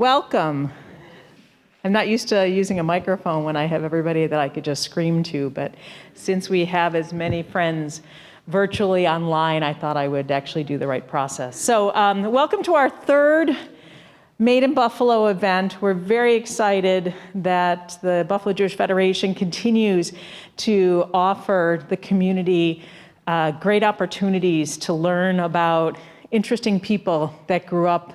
Welcome. I'm not used to using a microphone when I have everybody that I could just scream to, but since we have as many friends virtually online, I thought I would actually do the right process. So welcome to our third Made in Buffalo event. We're very excited that the Buffalo Jewish Federation continues to offer the community great opportunities to learn about interesting people that grew up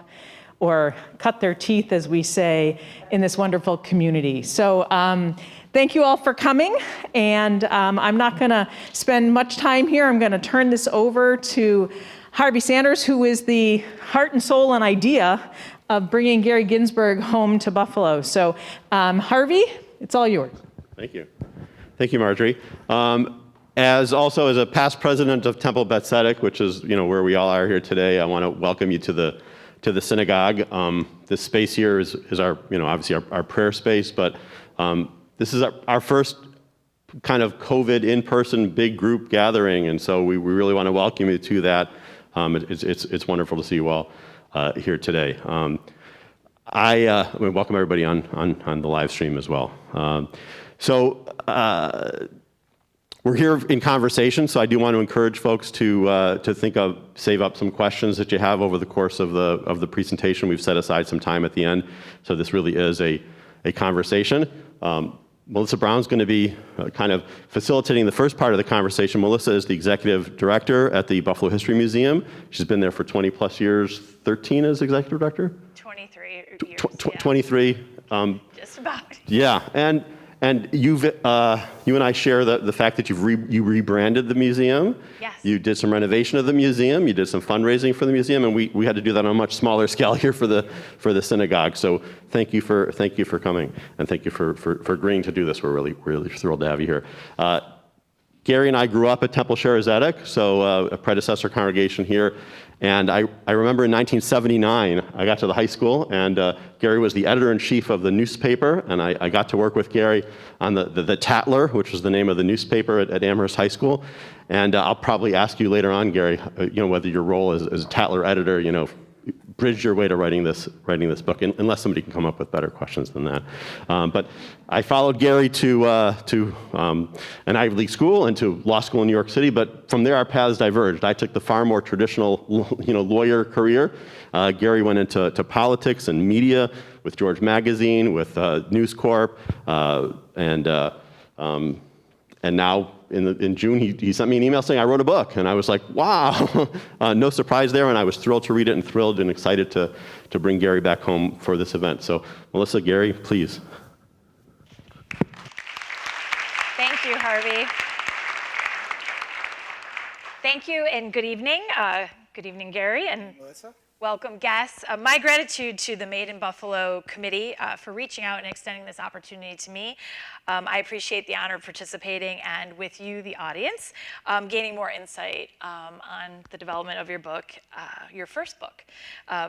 or cut their teeth, as we say, in this wonderful community. So thank you all for coming. And I'm not gonna spend much time here. I'm gonna turn this over to Harvey Sanders, who is the heart and soul and idea of bringing Gary Ginsberg home to Buffalo. So Harvey, it's all yours. Thank you. Thank you, Marjorie. As a past president of Temple Beth Tzedec, which is where we all are here today, I want to welcome you to the synagogue. This space here is our obviously our prayer space, but this is our first kind of COVID in-person big group gathering, and so we really want to welcome you to that. It's wonderful to see you all here today. I welcome everybody on the live stream as well. We're here in conversation, so I do want to encourage folks to save up some questions that you have over the course of the presentation. We've set aside some time at the end, so this really is a conversation. Melissa Brown's going to be kind of facilitating the first part of the conversation. Melissa is the executive director at the Buffalo History Museum. She's been there for 20 plus years, 13 as executive director? 23 years, 23. Just about. Yeah, and you and I share the fact that you rebranded the museum. Yes. You did some renovation of the museum. You did some fundraising for the museum, and we had to do that on a much smaller scale here for the synagogue. So thank you for coming, and thank you for agreeing to do this. We're really thrilled to have you here. Gary and I grew up at Temple Shara Zedek, so a predecessor congregation here. And I remember in 1979, I got to the high school, and Gary was the editor-in-chief of the newspaper, and I got to work with Gary on the Tatler, which was the name of the newspaper at Amherst High School. And I'll probably ask you later on, Gary, whether your role as a Tatler editor, bridged your way to writing this book, unless somebody can come up with better questions than that. But I followed Gary to an Ivy League school and to law school in New York City, but from there our paths diverged. I took the far more traditional lawyer career. Gary went into politics and media with George Magazine, with News Corp, and now in June, he sent me an email saying I wrote a book, and I was like, wow, no surprise there, and I was thrilled to read it and thrilled and excited to bring Gary back home for this event. So Melissa, Gary, please. Thank you, Harvey. Thank you, and good evening. Good evening, Gary, and Melissa. Welcome guests. My gratitude to the Made in Buffalo Committee for reaching out and extending this opportunity to me. I appreciate the honor of participating and with you, the audience, gaining more insight on the development of your book, your first book.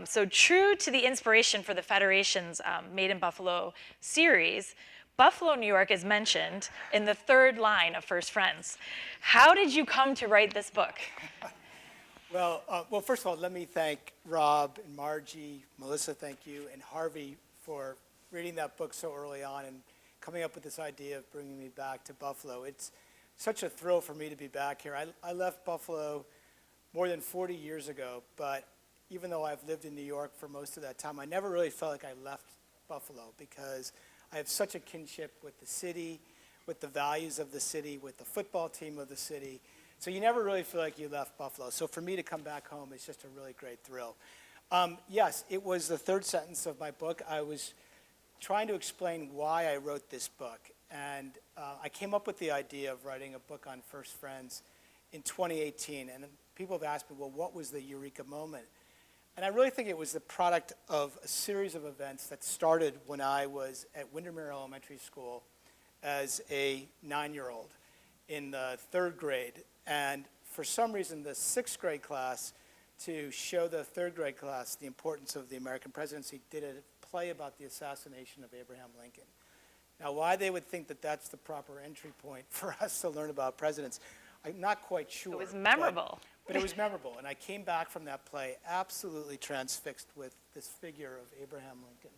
So true to the inspiration for the Federation's Made in Buffalo series, Buffalo, New York is mentioned in the third line of First Friends. How did you come to write this book? Well, first of all, let me thank Rob and Margie, Melissa, thank you, and Harvey for reading that book so early on and coming up with this idea of bringing me back to Buffalo. It's such a thrill for me to be back here. I left Buffalo more than 40 years ago, but even though I've lived in New York for most of that time, I never really felt like I left Buffalo because I have such a kinship with the city, with the values of the city, with the football team of the city. So you never really feel like you left Buffalo. So for me to come back home is just a really great thrill. Yes, it was the third sentence of my book. I was trying to explain why I wrote this book. And I came up with the idea of writing a book on First Friends in 2018. And people have asked me, well, what was the eureka moment? And I really think it was the product of a series of events that started when I was at Windermere Elementary School as a 9-year-old in the 3rd grade. And for some reason, the 6th grade class, to show the 3rd grade class the importance of the American presidency, did a play about the assassination of Abraham Lincoln. Now, why they would think that that's the proper entry point for us to learn about presidents, I'm not quite sure. It was memorable. But it was memorable. And I came back from that play absolutely transfixed with this figure of Abraham Lincoln.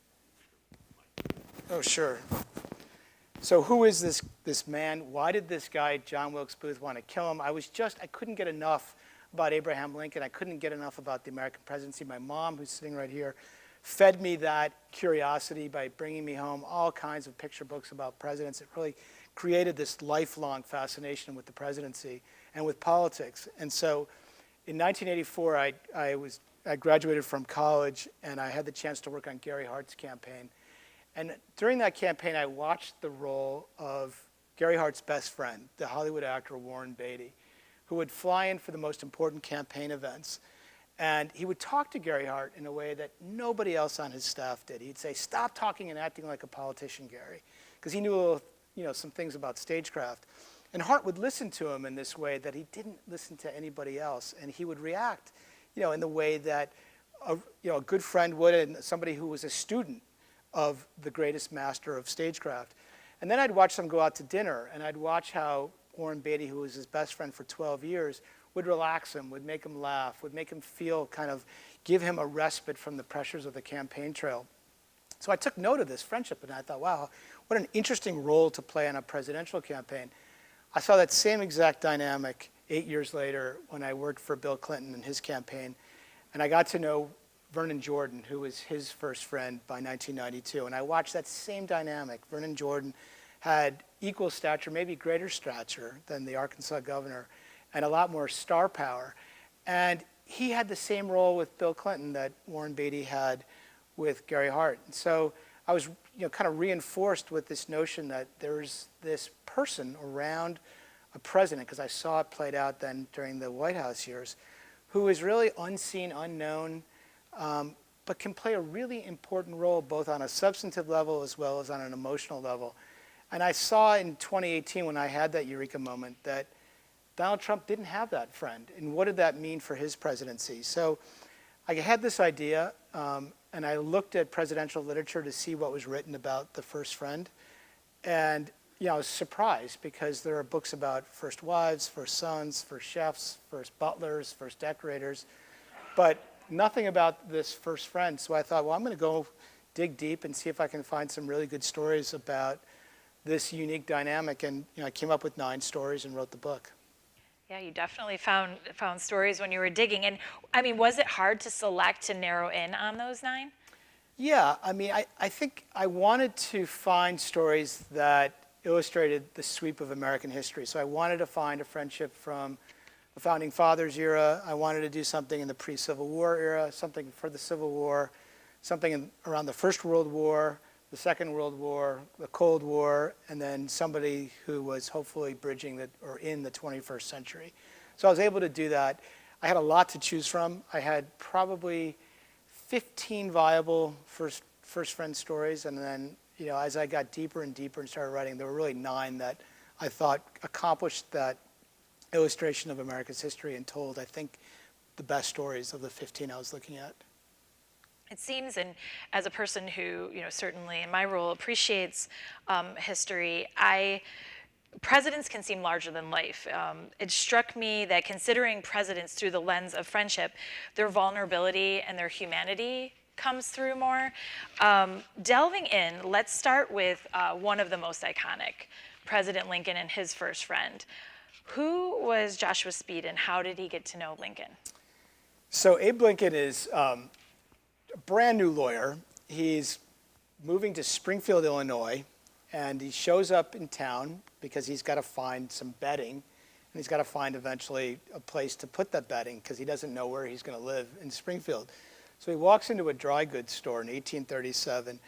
Oh, sure. So who is this man? Why did this guy, John Wilkes Booth, want to kill him? I couldn't get enough about Abraham Lincoln. I couldn't get enough about the American presidency. My mom, who's sitting right here, fed me that curiosity by bringing me home all kinds of picture books about presidents. It really created this lifelong fascination with the presidency and with politics. And so in 1984, I graduated from college, and I had the chance to work on Gary Hart's campaign. And during that campaign, I watched the role of Gary Hart's best friend, the Hollywood actor Warren Beatty, who would fly in for the most important campaign events. And he would talk to Gary Hart in a way that nobody else on his staff did. He'd say, "Stop talking and acting like a politician, Gary," because he knew some things about stagecraft. And Hart would listen to him in this way that he didn't listen to anybody else, and he would react, in the way that a good friend would, and somebody who was a student of the greatest master of stagecraft. And then I'd watch them go out to dinner, and I'd watch how Warren Beatty, who was his best friend for 12 years, would relax him, would make him laugh, would make him feel give him a respite from the pressures of the campaign trail. So I took note of this friendship, and I thought, wow, what an interesting role to play on a presidential campaign. I saw that same exact dynamic 8 years later when I worked for Bill Clinton and his campaign, and I got to know Vernon Jordan, who was his first friend by 1992. And I watched that same dynamic. Vernon Jordan had equal stature, maybe greater stature than the Arkansas governor, and a lot more star power. And he had the same role with Bill Clinton that Warren Beatty had with Gary Hart. And so I was kind of reinforced with this notion that there's this person around a president, because I saw it played out then during the White House years, who is really unseen, unknown, but can play a really important role both on a substantive level as well as on an emotional level. And I saw in 2018, when I had that eureka moment, that Donald Trump didn't have that friend. And what did that mean for his presidency? So I had this idea, and I looked at presidential literature to see what was written about the first friend. And I was surprised, because there are books about first wives, first sons, first chefs, first butlers, first decorators, but nothing about this first friend. So I thought, well, I'm going to go dig deep and see if I can find some really good stories about this unique dynamic. And I came up with 9 stories and wrote the book. Yeah, you definitely found stories when you were digging. And I mean, was it hard to select, to narrow in on those 9? Yeah, I think I wanted to find stories that illustrated the sweep of American history. So I wanted to find a friendship from the Founding Fathers era. I wanted to do something in the pre-Civil War era, something for the Civil War, something around the First World War, the Second World War, the Cold War, and then somebody who was hopefully bridging or in the 21st century. So I was able to do that. I had a lot to choose from. I had probably 15 viable first friend stories, and then as I got deeper and deeper and started writing, there were really 9 that I thought accomplished that illustration of America's history and told, I think, the best stories of the 15 I was looking at. It seems, and as a person who, certainly in my role appreciates history, presidents can seem larger than life. It struck me that considering presidents through the lens of friendship, their vulnerability and their humanity comes through more. Delving in, let's start with one of the most iconic, President Lincoln and his first friend. Who was Joshua Speed, and how did he get to know Lincoln? So Abe Lincoln is a brand new lawyer. He's moving to Springfield, Illinois, and he shows up in town because he's got to find some bedding, and he's got to find eventually a place to put that bedding because he doesn't know where he's going to live in Springfield. So he walks into a dry goods store in 1837,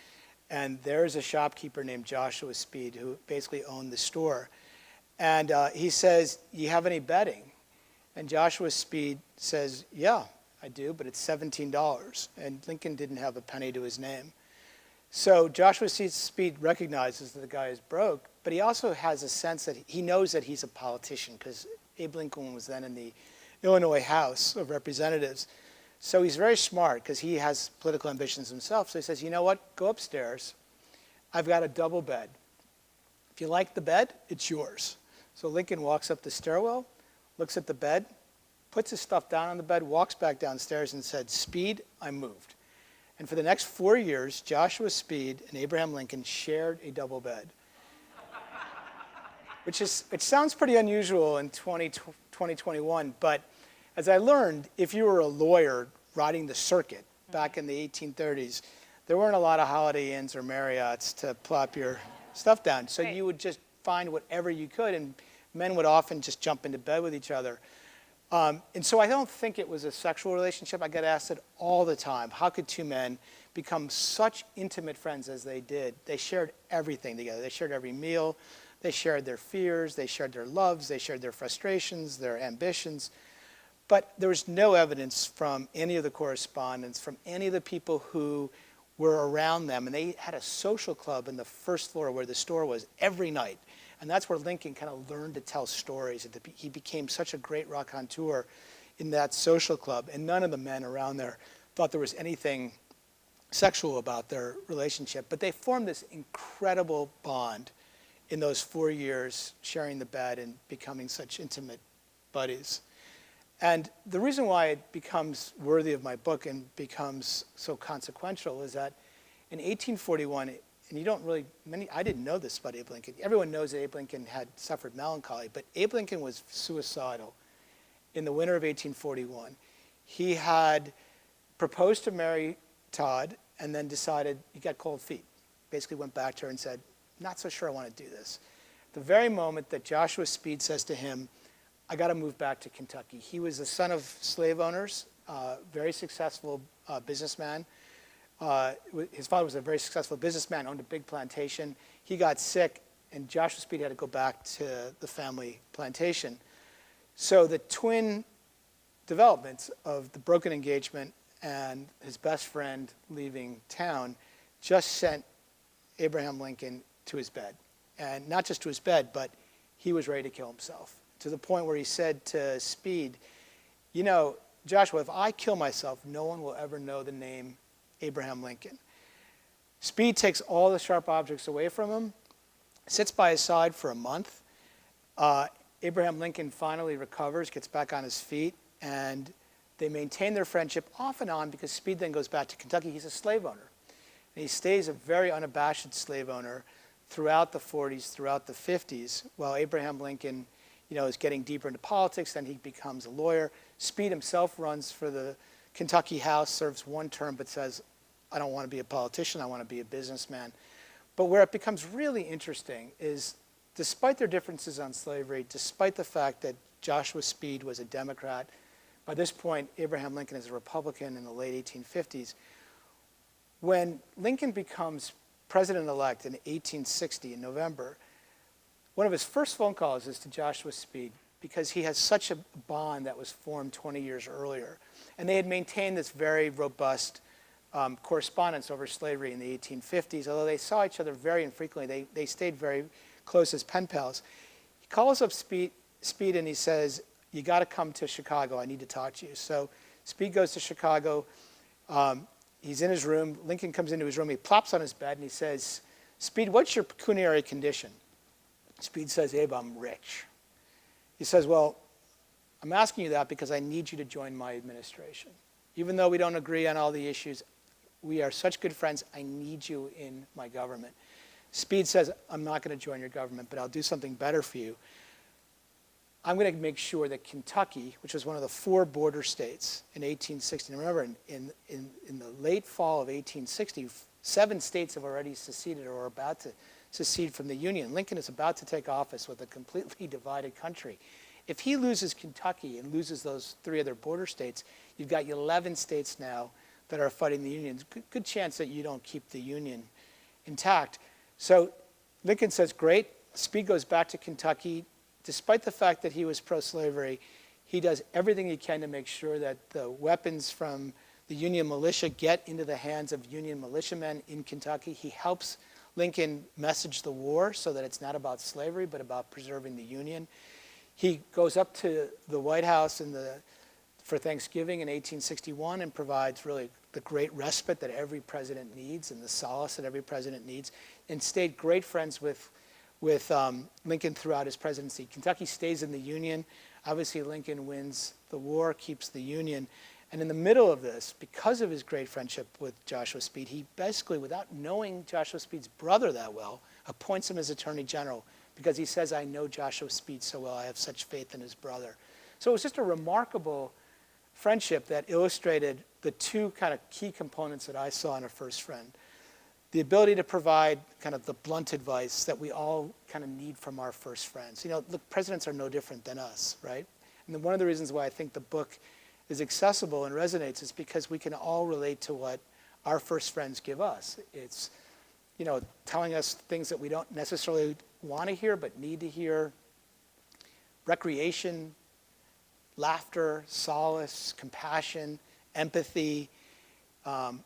and there's a shopkeeper named Joshua Speed who basically owned the store. And he says, "You have any bedding?" And Joshua Speed says, "Yeah, I do, but it's $17. And Lincoln didn't have a penny to his name. So Joshua Speed recognizes that the guy is broke, but he also has a sense that he knows that he's a politician, because Abe Lincoln was then in the Illinois House of Representatives. So he's very smart because he has political ambitions himself. So he says, "You know what? Go upstairs. I've got a double bed. If you like the bed, it's yours." So Lincoln walks up the stairwell, looks at the bed, puts his stuff down on the bed, walks back downstairs and said, "Speed, I moved." And for the next 4 years, Joshua Speed and Abraham Lincoln shared a double bed, which sounds pretty unusual in 2021, but as I learned, if you were a lawyer riding the circuit back in the 1830s, there weren't a lot of Holiday Inns or Marriotts to plop your stuff down. So Right. you would just find whatever you could, and men would often just jump into bed with each other. And so I don't think it was a sexual relationship. I get asked it all the time. How could two men become such intimate friends as they did? They shared everything together. They shared every meal. They shared their fears. They shared their loves. They shared their frustrations, their ambitions. But there was no evidence from any of the correspondence, from any of the people who were around them. And they had a social club in the first floor where the store was every night. And that's where Lincoln kind of learned to tell stories. He became such a great raconteur in that social club. And none of the men around there thought there was anything sexual about their relationship. But they formed this incredible bond in those 4 years, sharing the bed and becoming such intimate buddies. And the reason why it becomes worthy of my book and becomes so consequential is that in 1841, and you don't really, I didn't know this about Abe Lincoln. Everyone knows that Abe Lincoln had suffered melancholy, but Abe Lincoln was suicidal in the winter of 1841. He had proposed to Mary Todd and then decided he got cold feet. Basically went back to her and said, not so sure I want to do this. The very moment that Joshua Speed says to him, I got to move back to Kentucky. He was the son of slave owners, very successful businessman. His father was a very successful businessman, owned a big plantation. He got sick, and Joshua Speed had to go back to the family plantation. So the twin developments of the broken engagement and his best friend leaving town just sent Abraham Lincoln to his bed. And not just to his bed, but he was ready to kill himself, to the point where he said to Speed, you know, Joshua, if I kill myself, no one will ever know the name Abraham Lincoln. Speed takes all the sharp objects away from him, sits by his side for a month. Abraham Lincoln finally recovers, gets back on his feet, and they maintain their friendship off and on because Speed then goes back to Kentucky. He's a slave owner. And he stays a very unabashed slave owner throughout the 40s, throughout the 50s, while Abraham Lincoln, is getting deeper into politics. Then he becomes a lawyer. Speed himself runs for the Kentucky House, serves one term, but says, I don't want to be a politician, I want to be a businessman. But where it becomes really interesting is, despite their differences on slavery, despite the fact that Joshua Speed was a Democrat, by this point, Abraham Lincoln is a Republican in the late 1850s. When Lincoln becomes president-elect in 1860 in November, one of his first phone calls is to Joshua Speed because he has such a bond that was formed 20 years earlier. And they had maintained this very robust correspondence over slavery in the 1850s. Although they saw each other very infrequently, they stayed very close as pen pals. He calls up Speed and he says, you got to come to Chicago. I need to talk to you. So Speed goes to Chicago. He's in his room. Lincoln comes into his room. He plops on his bed and he says, Speed, what's your pecuniary condition? Speed says, Abe, I'm rich. He says, well, I'm asking you that because I need you to join my administration. Even though we don't agree on all the issues, we are such good friends, I need you in my government. Speed says, I'm not going to join your government, but I'll do something better for you. I'm going to make sure that Kentucky, which was one of the 4 border states in 1860, and remember, in the late fall of 1860, 7 states have already seceded or are about to secede from the Union. Lincoln is about to take office with a completely divided country. If he loses Kentucky and loses those 3 other border states, you've got 11 states now that are fighting the Union. Good chance that you don't keep the Union intact. So Lincoln says, great. Speed goes back to Kentucky. Despite the fact that he was pro-slavery, he does everything he can to make sure that the weapons from the Union militia get into the hands of Union militiamen in Kentucky. He helps Lincoln message the war so that it's not about slavery, but about preserving the Union. He goes up to the White House for Thanksgiving in 1861 and provides really the great respite that every president needs and the solace that every president needs, and stayed great friends with Lincoln throughout his presidency. Kentucky stays in the Union. Obviously, Lincoln wins the war, keeps the Union. And in the middle of this, because of his great friendship with Joshua Speed, he basically, without knowing Joshua Speed's brother that well, appoints him as Attorney General because he says, I know Joshua Speed so well, I have such faith in his brother. So it was just a remarkable friendship that illustrated the two kind of key components that I saw in a first friend. The ability to provide kind of the blunt advice that we all kind of need from our first friends. You know, look, presidents are no different than us, right? And then one of the reasons why I think the book is accessible and resonates is because we can all relate to what our first friends give us. It's, you know, telling us things that we don't necessarily want to hear but need to hear. Recreation, laughter, solace, compassion, empathy, an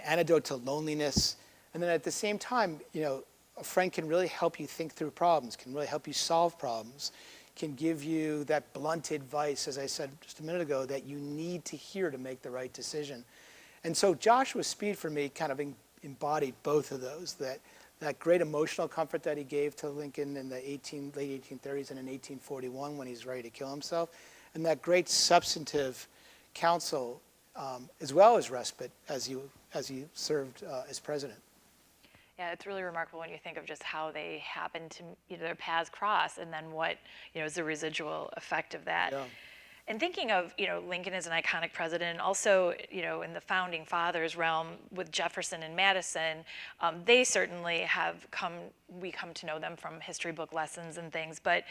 antidote to loneliness. And then at the same time, you know, a friend can really help you think through problems, can really help you solve problems, can give you that blunt advice, as I said just a minute ago, that you need to hear to make the right decision. And so Joshua Speed, for me, kind of embodied both of those, that great emotional comfort that he gave to Lincoln in the late 1830s and in 1841 when he's ready to kill himself, and that great substantive counsel, as well as respite, as he served as president. Yeah, it's really remarkable when you think of just how they happened to, you know, their paths cross, and then what, you know, is the residual effect of that. Yeah. And thinking of, you know, Lincoln as an iconic president, and also, you know, in the founding fathers realm with Jefferson and Madison, they certainly have we come to know them from history book lessons and things. But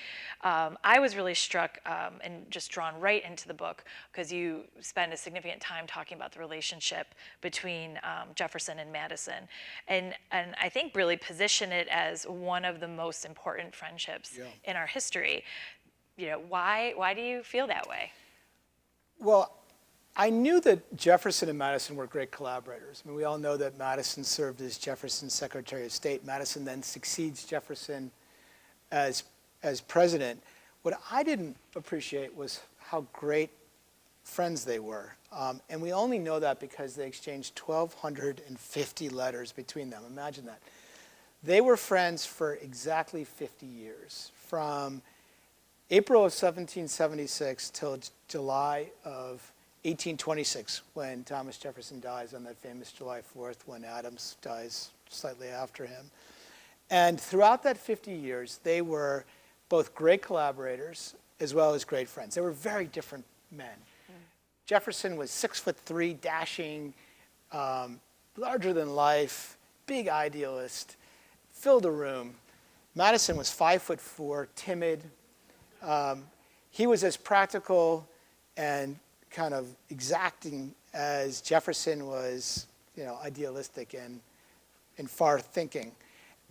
I was really struck and just drawn right into the book because you spend a significant time talking about the relationship between Jefferson and Madison, and I think really position it as one of the most important friendships in our history. You know, why do you feel that way? Well, I knew that Jefferson and Madison were great collaborators. I mean, we all know that Madison served as Jefferson's Secretary of State. Madison then succeeds Jefferson as president. What I didn't appreciate was how great friends they were. And we only know that because they exchanged 1,250 letters between them. Imagine that. They were friends for exactly 50 years, from April of 1776 till July of 1826, when Thomas Jefferson dies on that famous July 4th, when Adams dies slightly after him. And throughout that 50 years, they were both great collaborators as well as great friends. They were very different men. Jefferson was 6'3", dashing, larger than life, big idealist, filled a room. Madison was 5'4", timid. He was as practical and kind of exacting as Jefferson was, you know, idealistic and far thinking.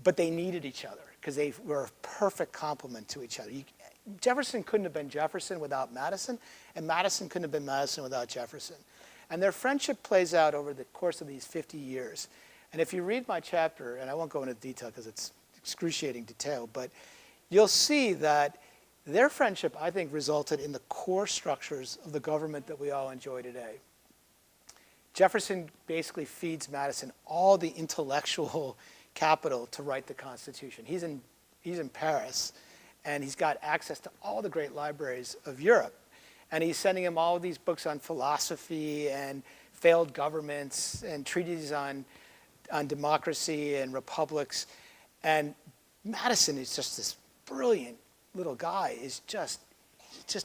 But they needed each other because they were a perfect complement to each other. Jefferson couldn't have been Jefferson without Madison, and Madison couldn't have been Madison without Jefferson. And their friendship plays out over the course of these 50 years. And if you read my chapter, and I won't go into detail because it's excruciating detail, but you'll see that their friendship, I think, resulted in the core structures of the government that we all enjoy today. Jefferson basically feeds Madison all the intellectual capital to write the Constitution. He's in Paris, and he's got access to all the great libraries of Europe. And he's sending him all of these books on philosophy and failed governments and treatises on democracy and republics. And Madison is just this brilliant little guy, is just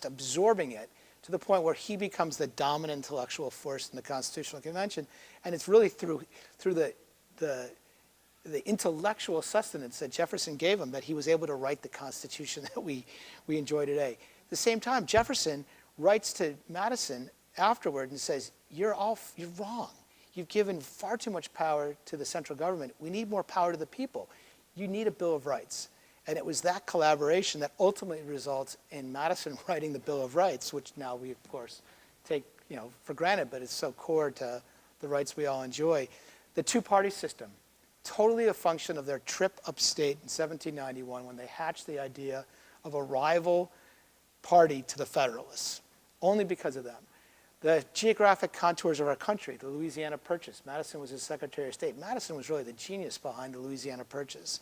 absorbing it to the point where he becomes the dominant intellectual force in the Constitutional Convention. And it's really through the intellectual sustenance that Jefferson gave him that he was able to write the Constitution that we enjoy today. At the same time, Jefferson writes to Madison afterward and says, you're wrong. You've given far too much power to the central government. We need more power to the people. You need a Bill of Rights. And it was that collaboration that ultimately results in Madison writing the Bill of Rights, which now we, of course, take for granted, but it's so core to the rights we all enjoy. The two-party system, totally a function of their trip upstate in 1791 when they hatched the idea of a rival party to the Federalists, only because of them. The geographic contours of our country, the Louisiana Purchase. Madison was his Secretary of State. Madison was really the genius behind the Louisiana Purchase.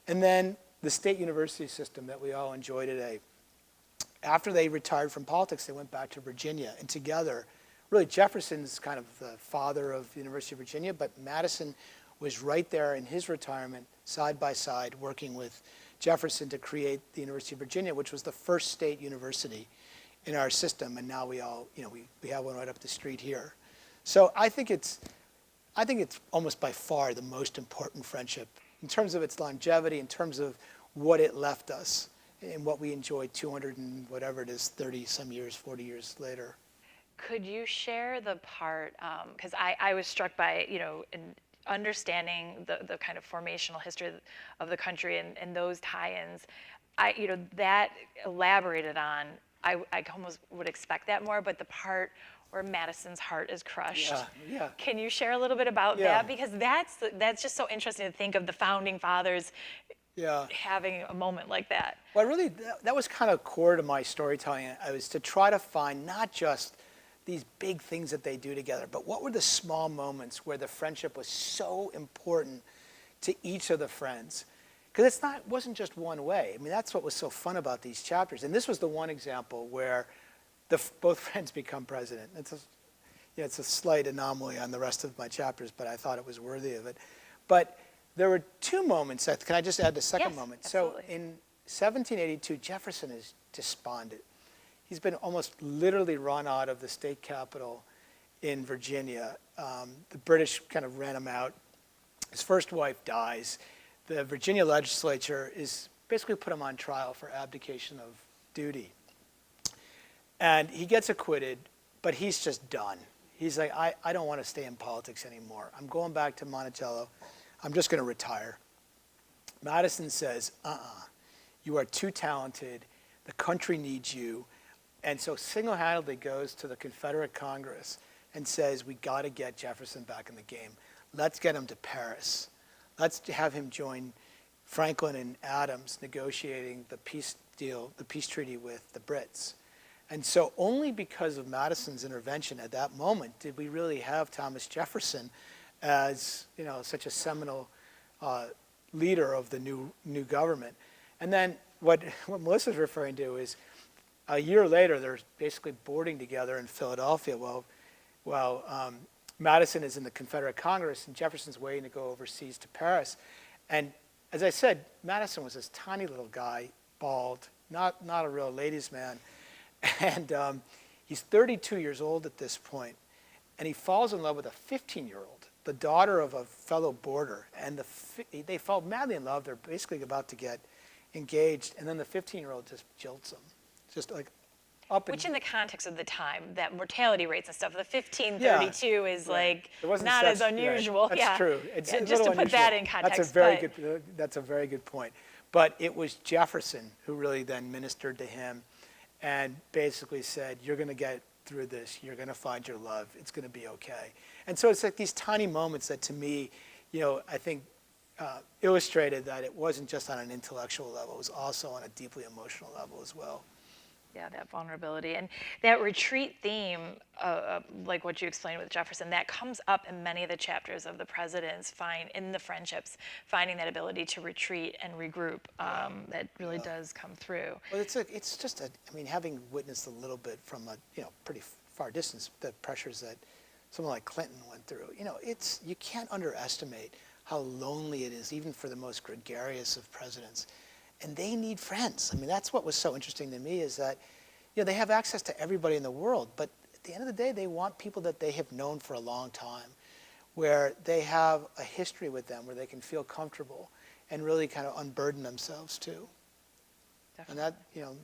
And then the state university system that we all enjoy today. After they retired from politics, they went back to Virginia, and together really Jefferson's kind of the father of the University of Virginia, but Madison was right there in his retirement, side by side, working with Jefferson to create the University of Virginia, which was the first state university in our system, and now we all, we have one right up the street here. So I think it's almost by far the most important friendship in terms of its longevity, in terms of what it left us, and what we enjoyed 200 and whatever it is, 30 some years, 40 years later. Could you share the part, because I was struck by, in understanding the kind of formational history of the country and those tie-ins, that elaborated on, I almost would expect that more, but the part where Madison's heart is crushed. Yeah. Can you share a little bit about Yeah. that? Because that's just so interesting to think of the founding fathers having a moment like that. Well, really, that was kind of core to my storytelling. I was to try to find not just these big things that they do together, but what were the small moments where the friendship was so important to each of the friends? Because it wasn't just one way. I mean, that's what was so fun about these chapters. And this was the one example where both friends become president. It's a slight anomaly on the rest of my chapters, but I thought it was worthy of it. But there were two moments. Can I just add the second Yes, moment? absolutely. So in 1782, Jefferson is despondent. He's been almost literally run out of the state capitol in Virginia. The British kind of ran him out. His first wife dies. The Virginia legislature is basically put him on trial for abdication of duty. And he gets acquitted, but he's just done. He's like, I don't want to stay in politics anymore. I'm going back to Monticello. I'm just going to retire. Madison says, you are too talented. The country needs you. And so single-handedly goes to the Confederate Congress and says, we got to get Jefferson back in the game. Let's get him to Paris. Let's have him join Franklin and Adams negotiating the peace deal, the peace treaty with the Brits. And so only because of Madison's intervention at that moment did we really have Thomas Jefferson as, such a seminal leader of the new government. And then what Melissa's referring to is a year later, they're basically boarding together in Philadelphia while Madison is in the Confederate Congress and Jefferson's waiting to go overseas to Paris. And as I said, Madison was this tiny little guy, bald, not a real ladies' man. And he's 32 years old at this point, and he falls in love with a 15-year-old, the daughter of a fellow boarder. And they fall madly in love. They're basically about to get engaged, and then the 15-year-old just jilts him. Just like up and... Which in the context of the time, that mortality rates and stuff, the 1532 is like not as unusual. Right. That's true. It's just to put that in context. That's a very good point. But it was Jefferson who really then ministered to him and basically said, you're going to get through this. You're going to find your love. It's going to be okay. And so it's like these tiny moments that to me, I think illustrated that it wasn't just on an intellectual level. It was also on a deeply emotional level as well. Yeah, that vulnerability. And that retreat theme, like what you explained with Jefferson, that comes up in many of the chapters of the presidents, in the friendships, finding that ability to retreat and regroup, that really does come through. Well, it's just having witnessed a little bit from a pretty far distance, the pressures that someone like Clinton went through, you can't underestimate how lonely it is, even for the most gregarious of presidents. And they need friends. That's what was so interesting to me is that, they have access to everybody in the world, but at the end of the day, they want people that they have known for a long time, where they have a history with them, where they can feel comfortable and really kind of unburden themselves too. Definitely. And that,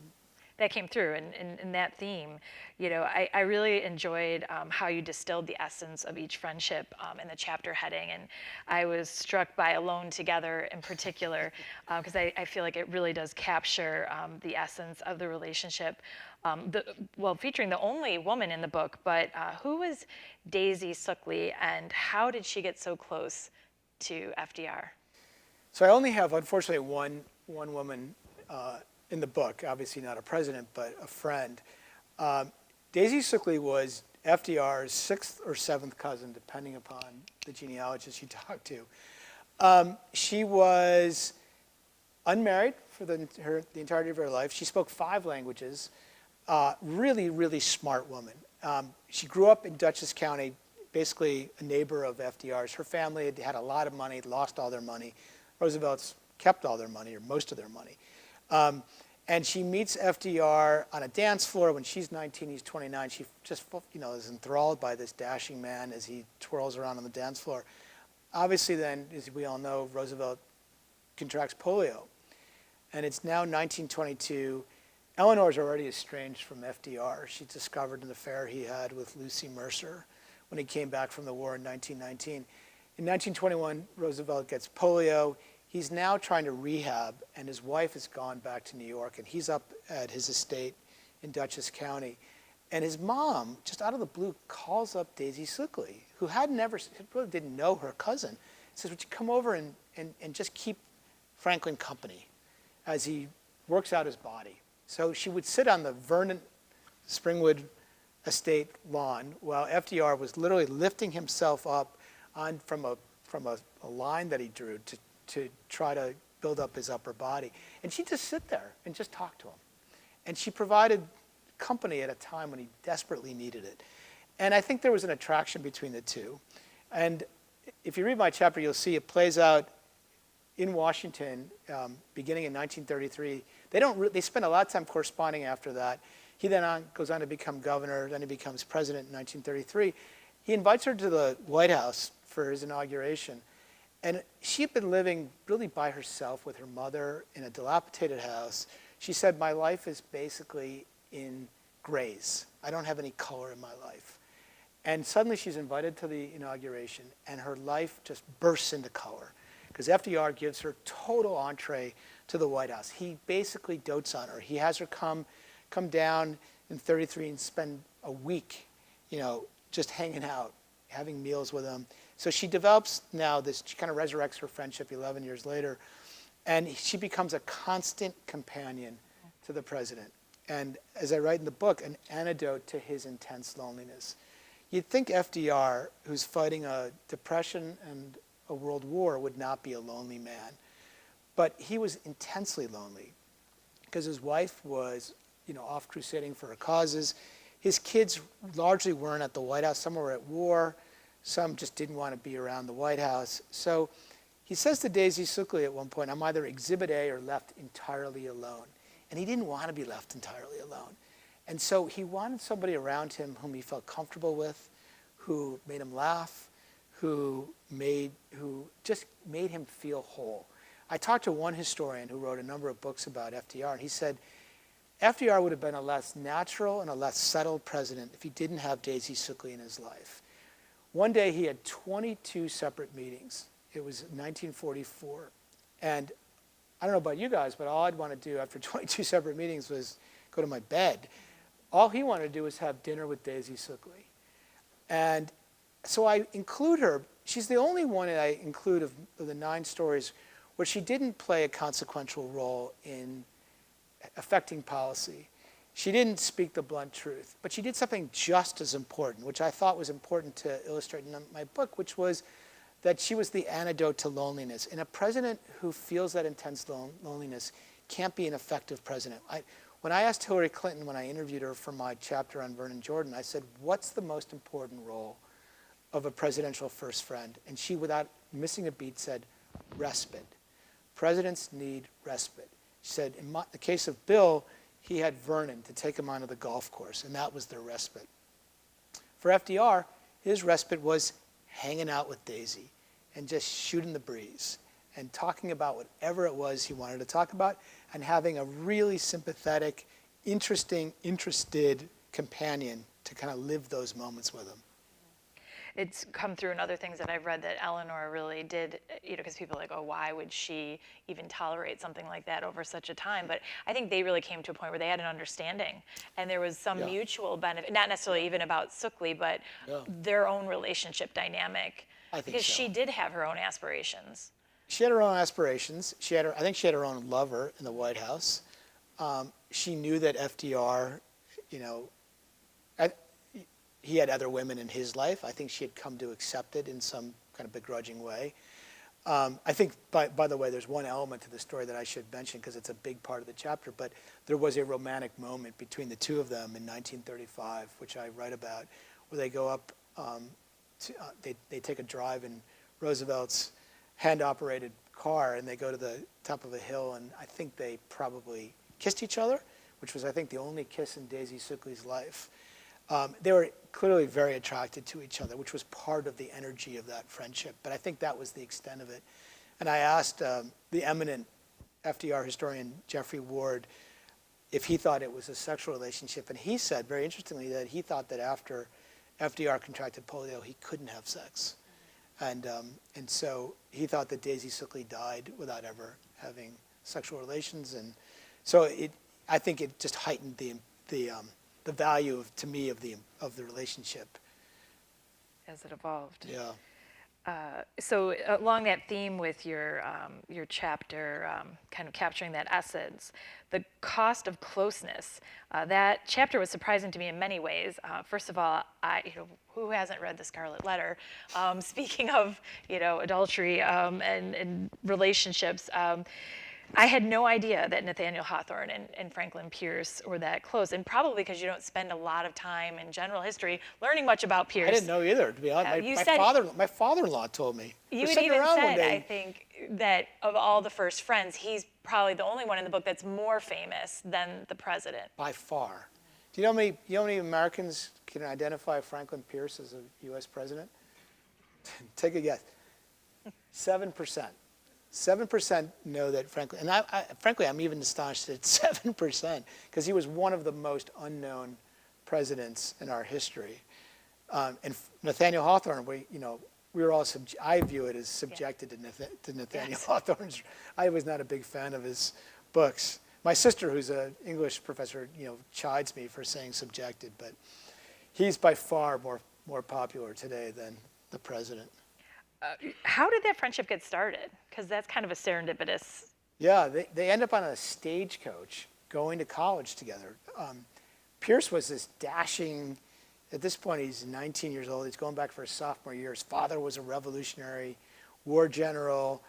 that came through in that theme. I really enjoyed how you distilled the essence of each friendship in the chapter heading, and I was struck by Alone Together in particular, because I feel like it really does capture the essence of the relationship. Featuring the only woman in the book, but who was Daisy Suckley, and how did she get so close to FDR? So I only have, unfortunately, one woman in the book, obviously not a president, but a friend. Daisy Suckley was FDR's 6th or 7th cousin, depending upon the genealogist you talk to. She was unmarried for the entirety of her life. She spoke 5 languages. Really, really smart woman. She grew up in Dutchess County, basically a neighbor of FDR's. Her family had a lot of money, lost all their money. Roosevelt's kept all their money, or most of their money. And she meets FDR on a dance floor when she's 19, he's 29. She just, is enthralled by this dashing man as he twirls around on the dance floor. Obviously then, as we all know, Roosevelt contracts polio. And it's now 1922. Eleanor's already estranged from FDR. She discovered an affair he had with Lucy Mercer when he came back from the war in 1919. In 1921, Roosevelt gets polio. He's now trying to rehab, and his wife has gone back to New York, and he's up at his estate in Dutchess County. And his mom, just out of the blue, calls up Daisy Suckley, who really didn't know her cousin. Says, would you come over and just keep Franklin company as he works out his body? So she would sit on the Vernon Springwood estate lawn while FDR was literally lifting himself up from a line that he drew to try to build up his upper body. And she'd just sit there and just talk to him. And she provided company at a time when he desperately needed it. And I think there was an attraction between the two. And if you read my chapter, you'll see it plays out in Washington beginning in 1933. They spend a lot of time corresponding after that. He then goes on to become governor, then he becomes president in 1933. He invites her to the White House for his inauguration. And she had been living really by herself with her mother in a dilapidated house. She said, my life is basically in grays. I don't have any color in my life. And suddenly she's invited to the inauguration, and her life just bursts into color because FDR gives her total entree to the White House. He basically dotes on her. He has her come down in 33 and spend a week, just hanging out, having meals with him. So she develops now she kind of resurrects her friendship 11 years later, and she becomes a constant companion to the president. And as I write in the book, an antidote to his intense loneliness. You'd think FDR, who's fighting a depression and a world war, would not be a lonely man. But he was intensely lonely because his wife was, off crusading for her causes. His kids largely weren't at the White House. Some were at war. Some just didn't want to be around the White House. So he says to Daisy Suckley at one point, I'm either Exhibit A or left entirely alone. And he didn't want to be left entirely alone. And so he wanted somebody around him whom he felt comfortable with, who made him laugh, who just made him feel whole. I talked to one historian who wrote a number of books about FDR, and he said, FDR would have been a less natural and a less settled president if he didn't have Daisy Suckley in his life. One day he had 22 separate meetings. It was 1944. And I don't know about you guys, but all I'd want to do after 22 separate meetings was go to my bed. All he wanted to do was have dinner with Daisy Suckley. And so I include her. She's the only one that I include of the 9 stories where she didn't play a consequential role in affecting policy. She didn't speak the blunt truth, but she did something just as important, which I thought was important to illustrate in my book, which was that she was the antidote to loneliness. And a president who feels that intense loneliness can't be an effective president. When I asked Hillary Clinton, when I interviewed her for my chapter on Vernon Jordan, I said, what's the most important role of a presidential first friend? And she, without missing a beat, said, respite. Presidents need respite. She said, in the case of Bill, he had Vernon to take him onto the golf course, and that was their respite. For FDR, his respite was hanging out with Daisy and just shooting the breeze and talking about whatever it was he wanted to talk about and having a really sympathetic, interested companion to kind of live those moments with him. It's come through in other things that I've read that Eleanor really did, because people are like, oh, why would she even tolerate something like that over such a time? But I think they really came to a point where they had an understanding and there was some mutual benefit, not necessarily even about Suckley, but their own relationship dynamic. I think because so. she did have her own aspirations. She had her own aspirations. I think she had her own lover in the White House. She knew that FDR, he had other women in his life. I think she had come to accept it in some kind of begrudging way. I think, by the way, there's one element to the story that I should mention because it's a big part of the chapter, but there was a romantic moment between the two of them in 1935, which I write about, where they go up, they take a drive in Roosevelt's hand-operated car, and they go to the top of a hill, and I think they probably kissed each other, which was, I think, the only kiss in Daisy Suckley's life. They were clearly very attracted to each other, which was part of the energy of that friendship. But I think that was the extent of it. And I asked the eminent FDR historian, Jeffrey Ward, if he thought it was a sexual relationship. And he said, very interestingly, that he thought that after FDR contracted polio, he couldn't have sex. And so he thought that Daisy Suckley died without ever having sexual relations. And so I think it just heightened the value to me of the relationship. As it evolved. Yeah. So along that theme with your chapter, kind of capturing that essence, the cost of closeness. That chapter was surprising to me in many ways. First of all, who hasn't read The Scarlet Letter? Speaking of, adultery and relationships. I had no idea that Nathaniel Hawthorne and Franklin Pierce were that close, and probably because you don't spend a lot of time in general history learning much about Pierce. I didn't know either, to be honest. My father-in-law told me. You had even said, I think, that of all the first friends, he's probably the only one in the book that's more famous than the president. By far. Do you know how many Americans can identify Franklin Pierce as a U.S. president? Take a guess. 7%. 7% know that Franklin, and frankly, I'm even astonished that it's 7%, because he was one of the most unknown presidents in our history. And Nathaniel Hawthorne, we were all, I view it as subjected to Nathaniel Hawthorne's. I was not a big fan of his books. My sister, who's an English professor, chides me for saying subjected, but he's by far more popular today than the president. How did that friendship get started? Because that's kind of a serendipitous. Yeah, they end up on a stagecoach going to college together. Pierce was this dashing, at this point he's 19 years old, he's going back for his sophomore year. His father was a Revolutionary War general,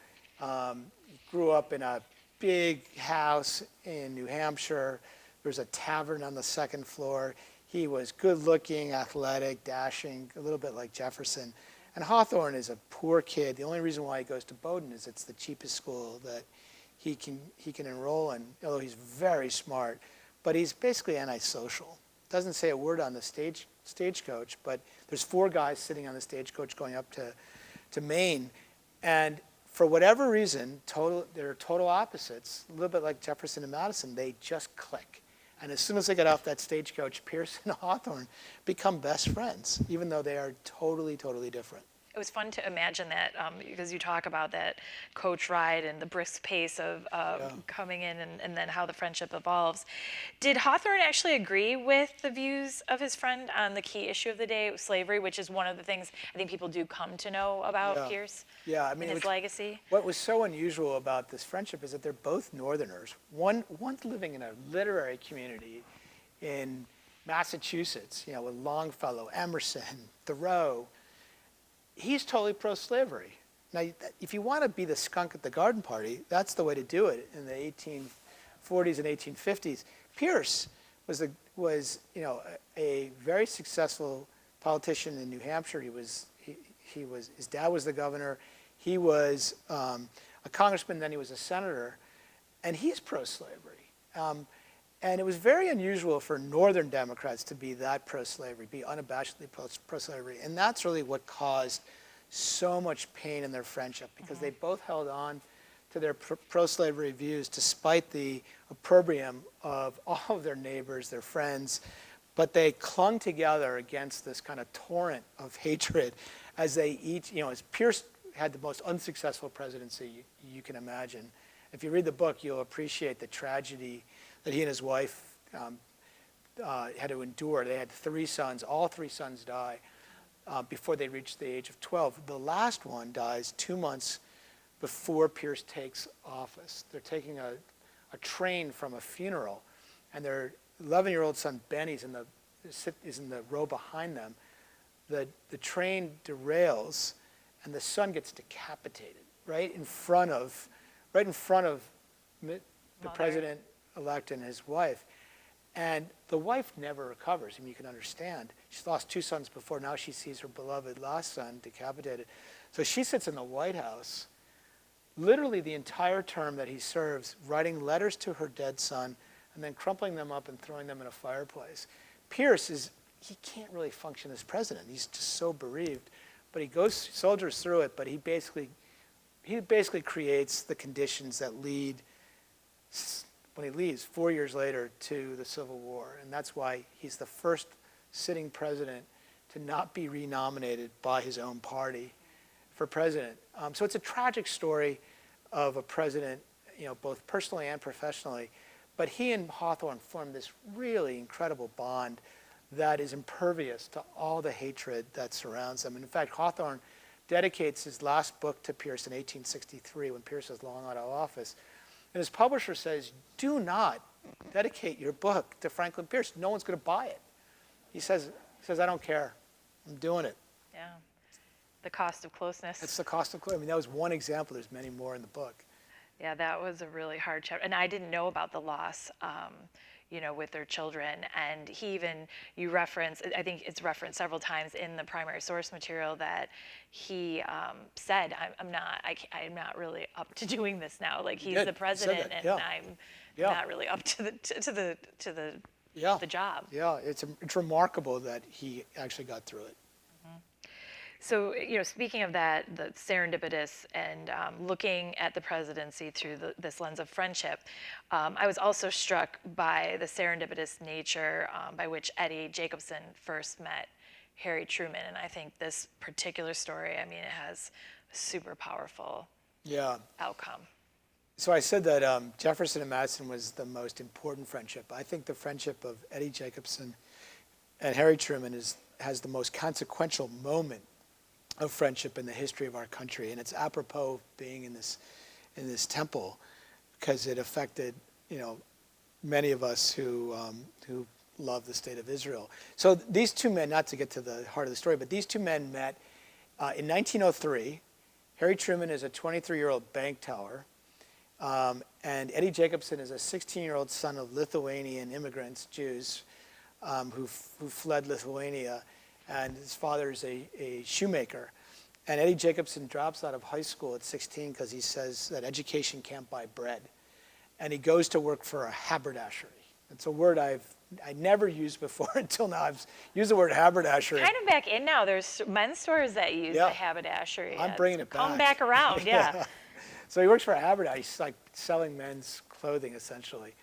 grew up in a big house in New Hampshire. There's a tavern on the second floor. He was good looking, athletic, dashing, a little bit like Jefferson. And Hawthorne is a poor kid. The only reason why he goes to Bowdoin is it's the cheapest school that he can enroll in, although he's very smart. But he's basically antisocial. Doesn't say a word on the stagecoach, but there's 4 guys sitting on the stagecoach going up to Maine. And for whatever reason, they're total opposites, a little bit like Jefferson and Madison. They just click. And as soon as they get off that stagecoach, Pierce and Hawthorne become best friends, even though they are totally, totally different. It was fun to imagine that because you talk about that coach ride and the brisk pace of coming in and then how the friendship evolves. Did Hawthorne actually agree with the views of his friend on the key issue of the day, slavery, which is one of the things I think people do come to know about Pierce and his legacy? What was so unusual about this friendship is that they're both Northerners. One's living in a literary community in Massachusetts, with Longfellow, Emerson, Thoreau. He's totally pro-slavery. Now, if you want to be the skunk at the garden party, that's the way to do it in the 1840s and 1850s. Pierce was a very successful politician in New Hampshire. His dad was the governor. He was a congressman, then he was a senator, and he's pro-slavery. And it was very unusual for Northern Democrats to be that pro-slavery, be unabashedly pro-slavery. And that's really what caused so much pain in their friendship, because they both held on to their pro-slavery views despite the opprobrium of all of their neighbors, their friends. But they clung together against this kind of torrent of hatred as they each, as Pierce had the most unsuccessful presidency you can imagine. If you read the book, you'll appreciate the tragedy that he and his wife had to endure. They had 3 sons. All 3 sons die before they reach the age of 12. The last one dies 2 months before Pierce takes office. They're taking a train from a funeral, and their 11-year-old son Benny is in the row behind them. The train derails, and the son gets decapitated. right in front of the Mother. president-elect and his wife. And the wife never recovers. I mean, you can understand. She's lost 2 sons before. Now she sees her beloved last son decapitated. So she sits in the White House literally the entire term that he serves, writing letters to her dead son and then crumpling them up and throwing them in a fireplace. Pierce he can't really function as president. He's just so bereaved. But he soldiers through it, but he basically creates the conditions that lead, when he leaves 4 years later, to the Civil War. And that's why he's the first sitting president to not be renominated by his own party for president. So it's a tragic story of a president, both personally and professionally. But he and Hawthorne formed this really incredible bond that is impervious to all the hatred that surrounds them. And in fact, Hawthorne dedicates his last book to Pierce in 1863 when Pierce is long out of office. And his publisher says, do not dedicate your book to Franklin Pierce. No one's going to buy it. He says, I don't care. I'm doing it. Yeah. The cost of closeness. That's the cost of closeness. I mean, that was one example. There's many more in the book. Yeah, that was a really hard chapter. And I didn't know about the loss, with their children. And you reference, I think it's referenced several times in the primary source material that he said, I'm not really up to doing this now. Like he's the president and I'm not really up to the job. Yeah, it's remarkable that he actually got through it. So, speaking of that, the serendipitous and looking at the presidency through this lens of friendship, I was also struck by the serendipitous nature by which Eddie Jacobson first met Harry Truman. And I think this particular story, it has a super powerful outcome. So I said that Jefferson and Madison was the most important friendship. I think the friendship of Eddie Jacobson and Harry Truman has the most consequential moment of friendship in the history of our country, and it's apropos being in this temple because it affected many of us who love the state of Israel. So these two men, not to get to the heart of the story, but these two men met in 1903. Harry Truman is a 23-year-old bank teller, and Eddie Jacobson is a 16-year-old son of Lithuanian immigrants, Jews, who fled Lithuania. And his father is a shoemaker. And Eddie Jacobson drops out of high school at 16 because he says that education can't buy bread. And he goes to work for a haberdashery. It's a word I never used before until now. I've used the word haberdashery. Kind of back in now. There's men's stores that use the haberdashery. I'm bringing it back. Come back around, yeah. So he works for a haberdashery. He's like selling men's clothing, essentially.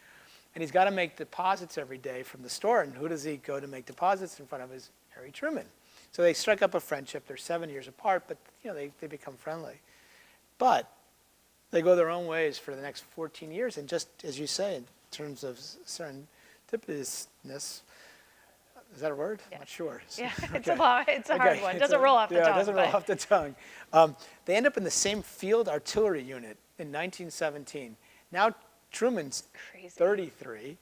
And he's got to make deposits every day from the store. And who does he go to make deposits in front of? His Harry Truman. So they strike up a friendship. They're 7 years apart, but they become friendly. But they go their own ways for the next 14 years. And just as you say, in terms of serendipitousness, is that a word? Yeah. I'm not sure. Yeah, Okay. it's a hard one. It doesn't roll off the tongue. Yeah, it doesn't roll off the tongue. They end up in the same field artillery unit in 1917. Now Truman's Crazy. 33,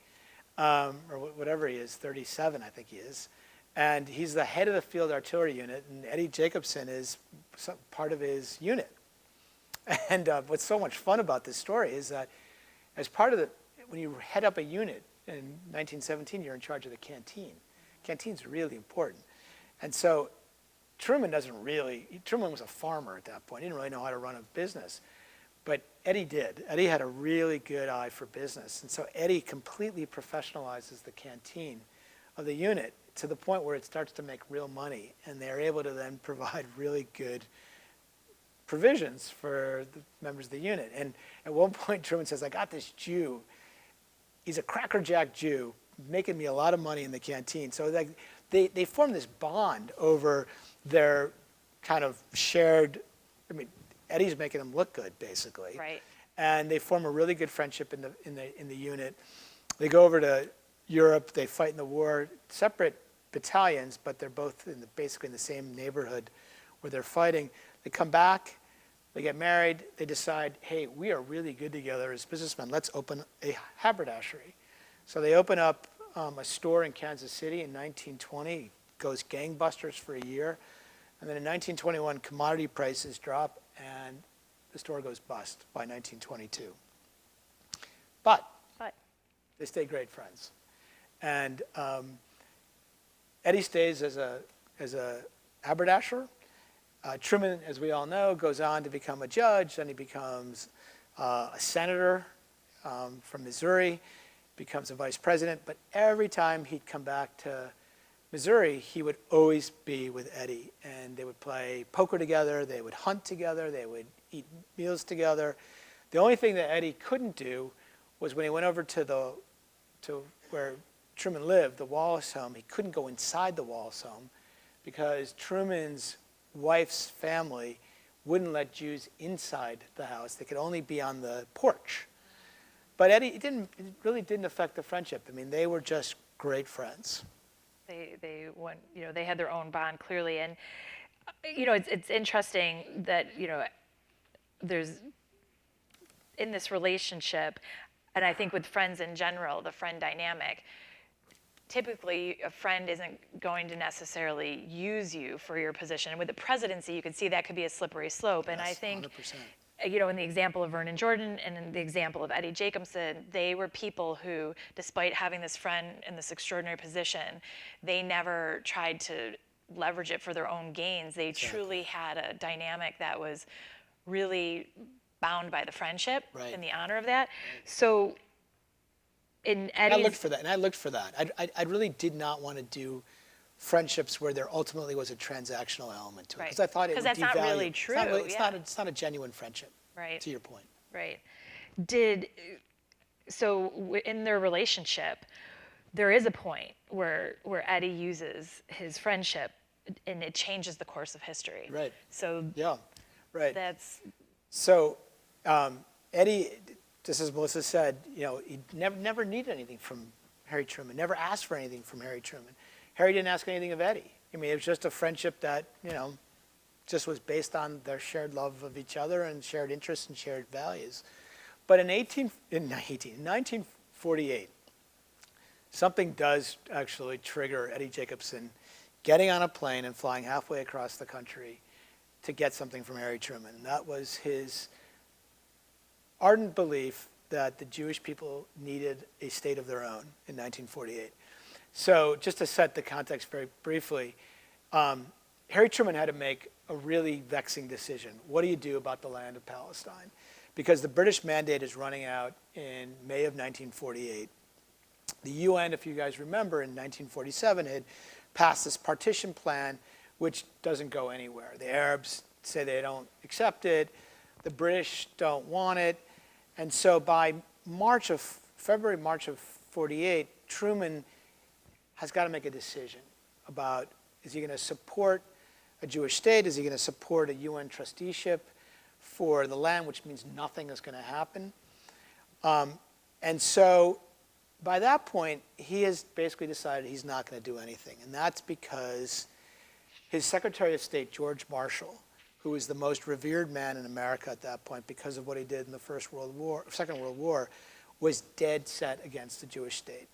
or whatever he is, 37 I think he is. And he's the head of the field artillery unit, and Eddie Jacobson is part of his unit. And what's so much fun about this story is that as part of when you head up a unit in 1917, you're in charge of the canteen. Canteen's really important. And so Truman was a farmer at that point. He didn't really know how to run a business. But Eddie did. Eddie had a really good eye for business. And so Eddie completely professionalizes the canteen of the unit to the point where it starts to make real money. And they're able to then provide really good provisions for the members of the unit. And at one point, Truman says, I got this Jew. He's a crackerjack Jew making me a lot of money in the canteen. So they form this bond over their kind of shared, Eddie's making them look good, basically. Right. And they form a really good friendship in the unit. They go over to Europe. They fight in the war, separate battalions, but they're both basically in the same neighborhood where they're fighting. They come back. They get married. They decide, hey, we are really good together as businessmen. Let's open a haberdashery. So they open up a store in Kansas City in 1920. Goes gangbusters for a year. And then in 1921, commodity prices drop, and the store goes bust by 1922. But But they stayed great friends. And Eddie stays as a haberdasher. Truman, as we all know, goes on to become a judge, then he becomes a senator from Missouri, becomes a vice president. But every time he'd come back to Missouri, he would always be with Eddie. And they would play poker together, they would hunt together, they would eat meals together. The only thing that Eddie couldn't do was when he went over to where Truman lived, the Wallace home, he couldn't go inside the Wallace home because Truman's wife's family wouldn't let Jews inside the house. They could only be on the porch. But Eddie, it really didn't affect the friendship. I mean, they were just great friends. they went, they had their own bond clearly. And, it's interesting that, there's in this relationship, and I think with friends in general, the friend dynamic, typically a friend isn't going to necessarily use you for your position. And with the presidency, you could see that could be a slippery slope. And I Yes, think, 100%. in the example of Vernon Jordan and in the example of Eddie Jacobson, they were people who, despite having this friend in this extraordinary position, they never tried to leverage it for their own gains. They truly had a dynamic that was really bound by the friendship Right. and the honor of that. So in And I Eddie's, looked for that. I really did not want to do friendships where there ultimately was a transactional element to it. Right. Because I thought it would 'Cause that's not devalue. really It's true, not really- yeah. It's not a genuine friendship, right, to your point. right. In their relationship, there is a point where Eddie uses his friendship and it changes the course of history. Right. So Yeah, right. that's, So Eddie, just as Melissa said, he never needed anything from Harry Truman, never asked for anything from Harry Truman. Harry didn't ask anything of Eddie. I mean, it was just a friendship that, just was based on their shared love of each other and shared interests and shared values. But in 1948, something does actually trigger Eddie Jacobson getting on a plane and flying halfway across the country to get something from Harry Truman. And that was his ardent belief that the Jewish people needed a state of their own in 1948. So just to set the context very briefly, Harry Truman had to make a really vexing decision. What do you do about the land of Palestine? Because the British mandate is running out in May of 1948. The UN, if you guys remember, in 1947 had passed this partition plan, which doesn't go anywhere. The Arabs say they don't accept it. The British don't want it. And so by February, March of 48, Truman has got to make a decision about, is he going to support a Jewish state? Is he going to support a UN trusteeship for the land, which means nothing is going to happen? And so by that point, he has basically decided he's not going to do anything. And that's because his Secretary of State, George Marshall, who was the most revered man in America at that point because of what he did in the Second World War, was dead set against the Jewish state.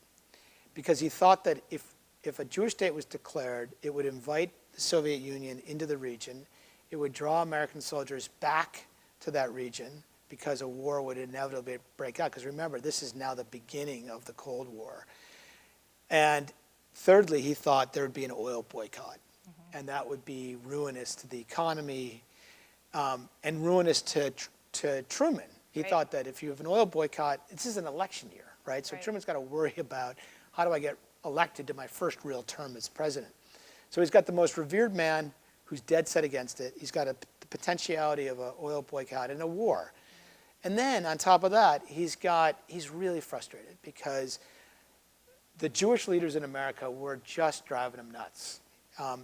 Because he thought that if a Jewish state was declared, it would invite the Soviet Union into the region. It would draw American soldiers back to that region because a war would inevitably break out. Because remember, this is now the beginning of the Cold War. And thirdly, he thought there would be an oil boycott. And that would be ruinous to the economy and ruinous to Truman. He Right. thought that if you have an oil boycott, this is an election year, right? So Right. Truman's got to worry about, how do I get elected to my first real term as president? So he's got the most revered man who's dead set against it. He's got the potentiality of an oil boycott and a war. And then on top of that, he's really frustrated because the Jewish leaders in America were just driving him nuts.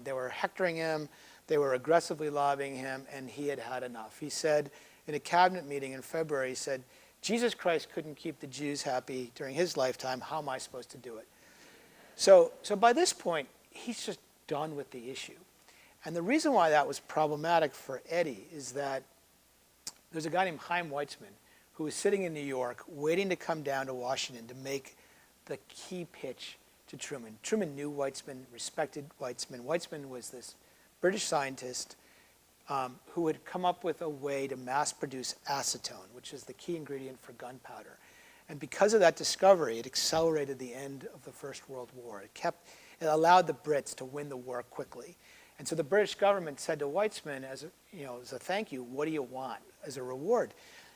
They were hectoring him, they were aggressively lobbying him, and he had had enough. He said in a cabinet meeting in February, he said, Jesus Christ couldn't keep the Jews happy during his lifetime, how am I supposed to do it? So by this point, he's just done with the issue. And the reason why that was problematic for Eddie is that there's a guy named Chaim Weizmann who was sitting in New York waiting to come down to Washington to make the key pitch to Truman. Truman knew Weizmann, respected Weizmann. Weizmann was this British scientist who had come up with a way to mass produce acetone, which is the key ingredient for gunpowder. And because of that discovery, it accelerated the end of the First World War. It allowed the Brits to win the war quickly. And so the British government said to Weizmann, as a thank you, what do you want as a reward?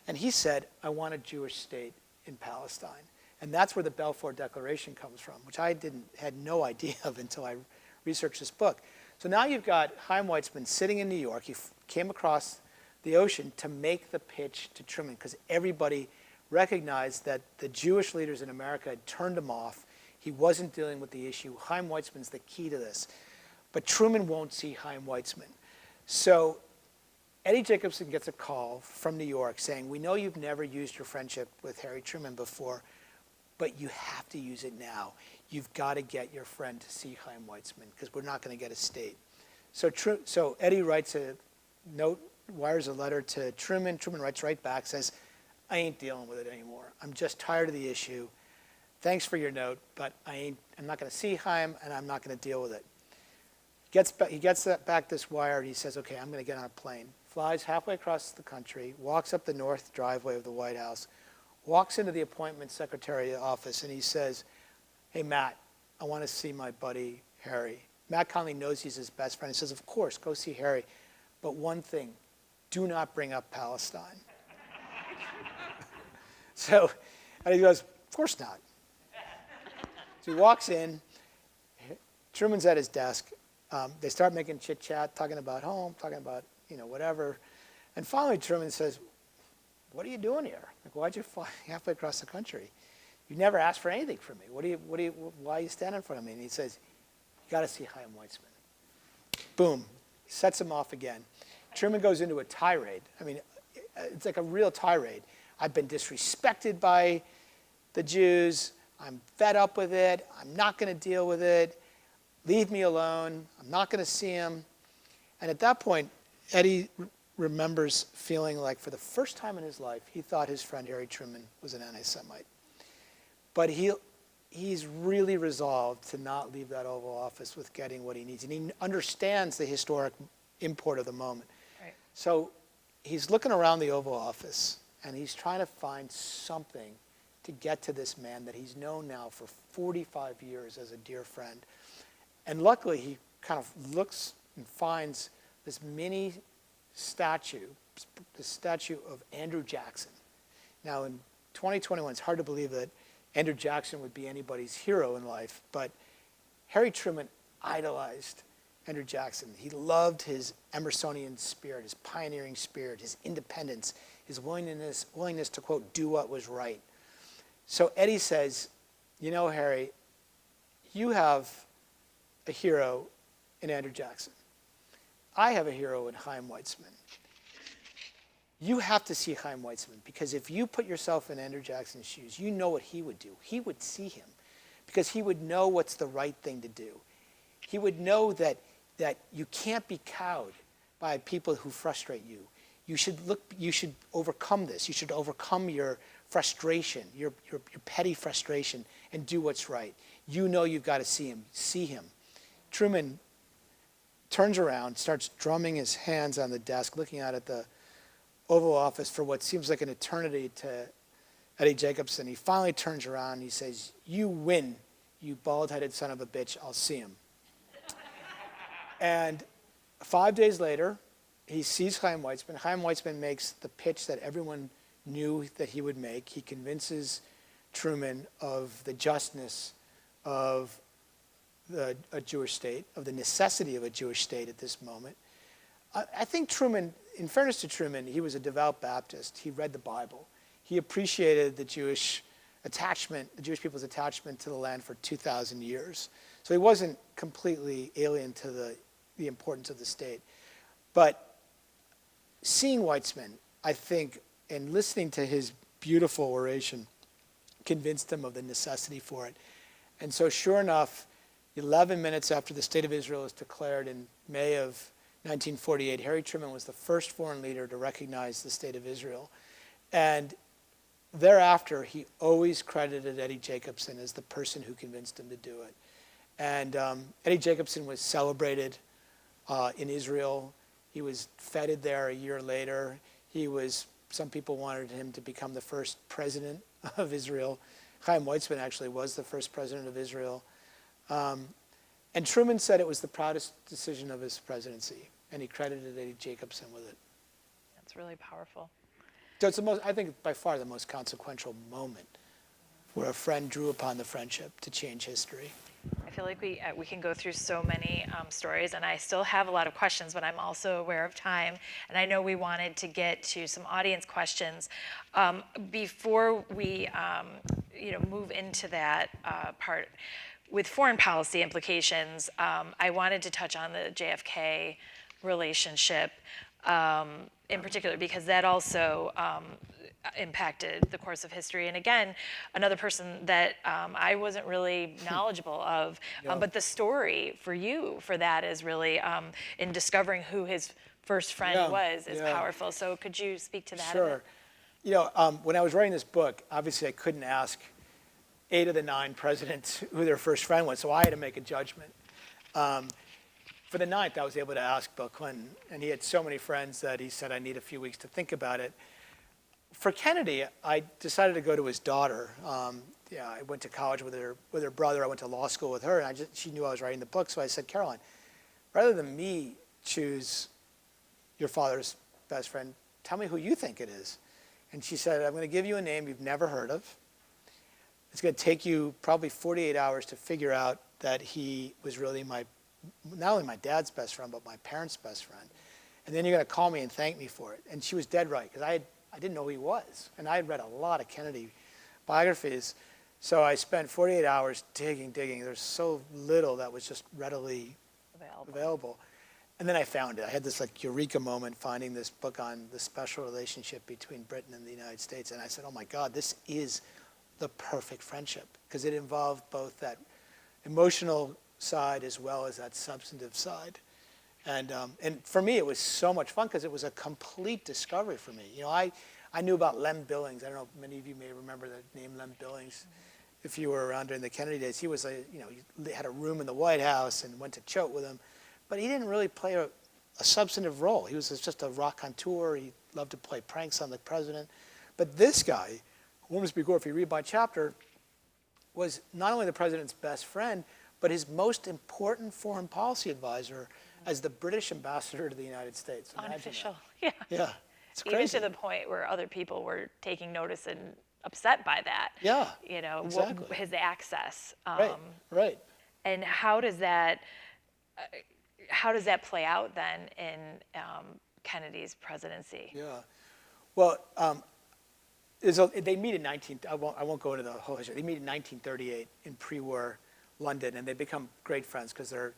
And he said, I want a Jewish state in Palestine. And that's where the Balfour Declaration comes from, which I had no idea of until I researched this book. So now you've got Chaim Weizmann sitting in New York. He came across the ocean to make the pitch to Truman because everybody recognized that the Jewish leaders in America had turned him off. He wasn't dealing with the issue. Chaim Weizmann's the key to this. But Truman won't see Chaim Weizmann. So Eddie Jacobson gets a call from New York saying, we know you've never used your friendship with Harry Truman before, but you have to use it now. You've got to get your friend to see Chaim Weizmann because we're not going to get a state. So Eddie writes a note, wires a letter to Truman. Truman writes right back, says, I ain't dealing with it anymore. I'm just tired of the issue. Thanks for your note, but I'm not going to see Chaim, and I'm not going to deal with it. He gets back this wire, and he says, okay, I'm going to get on a plane. Flies halfway across the country, walks up the north driveway of the White House, walks into the appointment secretary office, and he says, hey, Matt, I want to see my buddy Harry. Matt Conley knows he's his best friend. He says, of course, go see Harry. But one thing, do not bring up Palestine. And he goes, of course not. So he walks in. Truman's at his desk. They start making chit-chat, talking about home, talking about, whatever. And finally, Truman says, what are you doing here? Like, why'd you fly halfway across the country? You never asked for anything from me. Why are you standing in front of me? And he says, you got to see Chaim Weizmann. Boom. Sets him off again. Truman goes into a tirade. I mean, it's like a real tirade. I've been disrespected by the Jews. I'm fed up with it. I'm not going to deal with it. Leave me alone. I'm not going to see him. And at that point, Eddie remembers feeling like for the first time in his life, he thought his friend Harry Truman was an anti-Semite. But he's really resolved to not leave that Oval Office with getting what he needs. And he understands the historic import of the moment. Right. So he's looking around the Oval Office, and he's trying to find something to get to this man that he's known now for 45 years as a dear friend. And luckily, he kind of looks and finds this mini statue, the statue of Andrew Jackson. Now, in 2021, it's hard to believe that Andrew Jackson would be anybody's hero in life, but Harry Truman idolized Andrew Jackson. He loved his Emersonian spirit, his pioneering spirit, his independence, his willingness to, quote, do what was right. So Eddie says, Harry, you have a hero in Andrew Jackson. I have a hero in Chaim Weizmann. You have to see Chaim Weizmann because if you put yourself in Andrew Jackson's shoes, you know what he would do. He would see him because he would know what's the right thing to do. He would know that you can't be cowed by people who frustrate you. You should overcome this. You should overcome your frustration, your petty frustration, and do what's right. You know you've got to see him. See him. Truman turns around, starts drumming his hands on the desk, looking out at the Oval Office for what seems like an eternity to Eddie Jacobson. He finally turns around and he says, you win, you bald-headed son of a bitch. I'll see him. And 5 days later, he sees Chaim Weizmann. Chaim Weizmann makes the pitch that everyone knew that he would make. He convinces Truman of the justness of a Jewish state, of the necessity of a Jewish state at this moment. I think Truman, in fairness to Truman, he was a devout Baptist. He read the Bible. He appreciated the Jewish people's attachment to the land for 2,000 years. So he wasn't completely alien to the importance of the state. But seeing Weizmann, I think, and listening to his beautiful oration, convinced him of the necessity for it. And so sure enough, 11 minutes after the State of Israel was declared in May of 1948, Harry Truman was the first foreign leader to recognize the State of Israel. And thereafter, he always credited Eddie Jacobson as the person who convinced him to do it. And Eddie Jacobson was celebrated in Israel. He was feted there a year later. Some people wanted him to become the first president of Israel. Chaim Weizmann actually was the first president of Israel. And Truman said it was the proudest decision of his presidency, and he credited Eddie Jacobson with it. That's really powerful. So it's I think, by far the most consequential moment where a friend drew upon the friendship to change history. I feel like we can go through so many stories, and I still have a lot of questions, but I'm also aware of time, and I know we wanted to get to some audience questions. Before we move into that part, with foreign policy implications, I wanted to touch on the JFK relationship in particular, because that also impacted the course of history. And again, another person that I wasn't really knowledgeable of, but the story for you for that is really in discovering who his first friend was is powerful. So could you speak to that? Sure. You know, when I was writing this book, obviously I couldn't ask 8 of the 9 presidents who their first friend was, so I had to make a judgment. For the 9th, I was able to ask Bill Clinton, and he had so many friends that he said, I need a few weeks to think about it. For Kennedy, I decided to go to his daughter. I went to college with her brother. I went to law school with her, and she knew I was writing the book, so I said, Caroline, rather than me choose your father's best friend, tell me who you think it is. And she said, I'm going to give you a name you've never heard of. It's going to take you probably 48 hours to figure out that he was really not only my dad's best friend, but my parents' best friend. And then you're going to call me and thank me for it. And she was dead right, because I didn't know who he was. And I had read a lot of Kennedy biographies. So I spent 48 hours digging. There's so little that was just readily available. And then I found it. I had this eureka moment finding this book on the special relationship between Britain and the United States. And I said, oh my God, this is the perfect friendship, because it involved both that emotional side as well as that substantive side. And for me, it was so much fun because it was a complete discovery for me. You know, I knew about Lem Billings. I don't know if many of you may remember the name Lem Billings. If you were around during the Kennedy days, he was he had a room in the White House and went to Choate with him, but he didn't really play a substantive role. He was just a raconteur. He loved to play pranks on the president. But this guy, Ormsby Gore, if you read my chapter, was not only the president's best friend, but his most important foreign policy advisor as the British ambassador to the United States. Unofficial, yeah. Yeah, it's crazy. Even to the point where other people were taking notice and upset by that. Yeah, you know, exactly. His access. Right. And how does that play out then in Kennedy's presidency? Yeah. Well, they meet in I won't go into the whole history. They meet in 1938 in pre-war London, and they become great friends because they're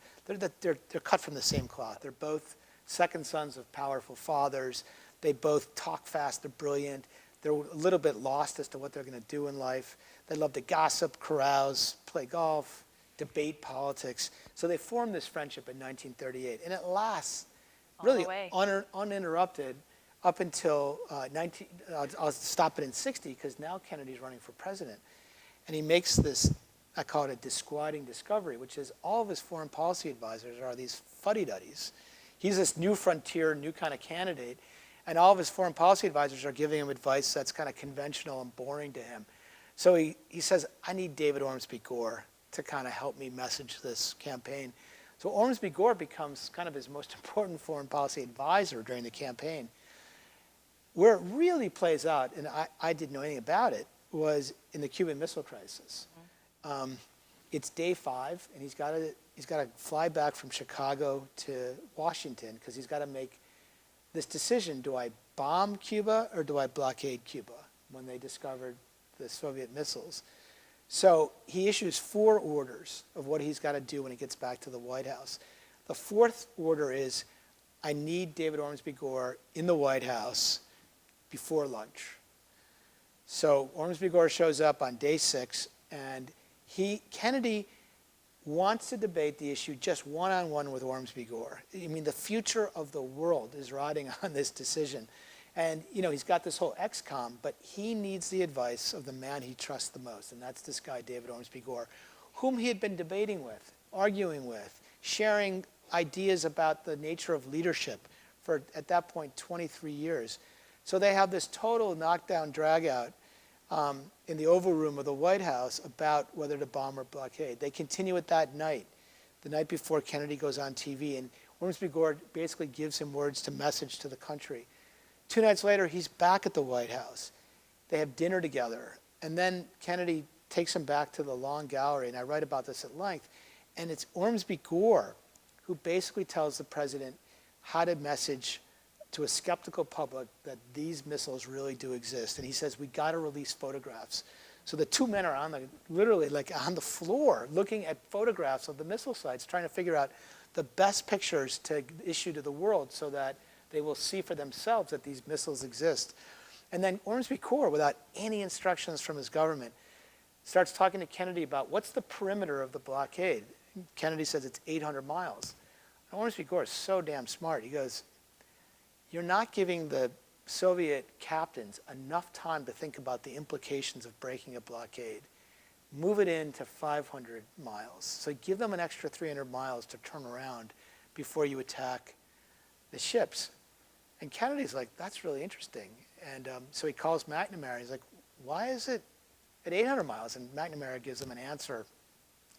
cut from the same cloth. They're both second sons of powerful fathers. They both talk fast. They're brilliant. They're a little bit lost as to what they're going to do in life. They love to gossip, carouse, play golf, debate politics. So they form this friendship in 1938, and it lasts really uninterrupted up until I'll stop it in 60, because now Kennedy's running for president. And he makes this, I call it a disquieting discovery, which is all of his foreign policy advisors are these fuddy-duddies. He's this new frontier, new kind of candidate, and all of his foreign policy advisors are giving him advice that's kind of conventional and boring to him. So he says, I need David Ormsby Gore to kind of help me message this campaign. So Ormsby Gore becomes kind of his most important foreign policy advisor during the campaign. Where it really plays out, and I didn't know anything about it, was in the Cuban Missile Crisis. It's day 5, and he's got to fly back from Chicago to Washington because he's got to make this decision: do I bomb Cuba or do I blockade Cuba? When they discovered the Soviet missiles, so he issues 4 orders of what he's got to do when he gets back to the White House. The 4th order is, I need David Ormsby Gore in the White House before lunch. So Ormsby Gore shows up on day 6, and Kennedy wants to debate the issue just one-on-one with Ormsby Gore. I mean, the future of the world is riding on this decision. And, he's got this whole XCOM, but he needs the advice of the man he trusts the most, and that's this guy, David Ormsby Gore, whom he had been debating with, arguing with, sharing ideas about the nature of leadership for, at that point, 23 years. So they have this total knockdown, dragout in the Oval Room of the White House about whether to bomb or blockade. They continue it that night, the night before Kennedy goes on TV, and Ormsby Gore basically gives him words to message to the country. 2 nights later, he's back at the White House. They have dinner together, and then Kennedy takes him back to the Long Gallery, and I write about this at length, and it's Ormsby Gore who basically tells the president how to message to a skeptical public that these missiles really do exist. And he says, we got to release photographs. So the 2 men are literally like on the floor looking at photographs of the missile sites, trying to figure out the best pictures to issue to the world so that they will see for themselves that these missiles exist. And then Ormsby Gore, without any instructions from his government, starts talking to Kennedy about what's the perimeter of the blockade. Kennedy says it's 800 miles. And Ormsby Gore is so damn smart. He goes, you're not giving the Soviet captains enough time to think about the implications of breaking a blockade. Move it into 500 miles. So give them an extra 300 miles to turn around before you attack the ships. And Kennedy's like, that's really interesting. And so he calls McNamara. He's like, why is it at 800 miles? And McNamara gives him an answer.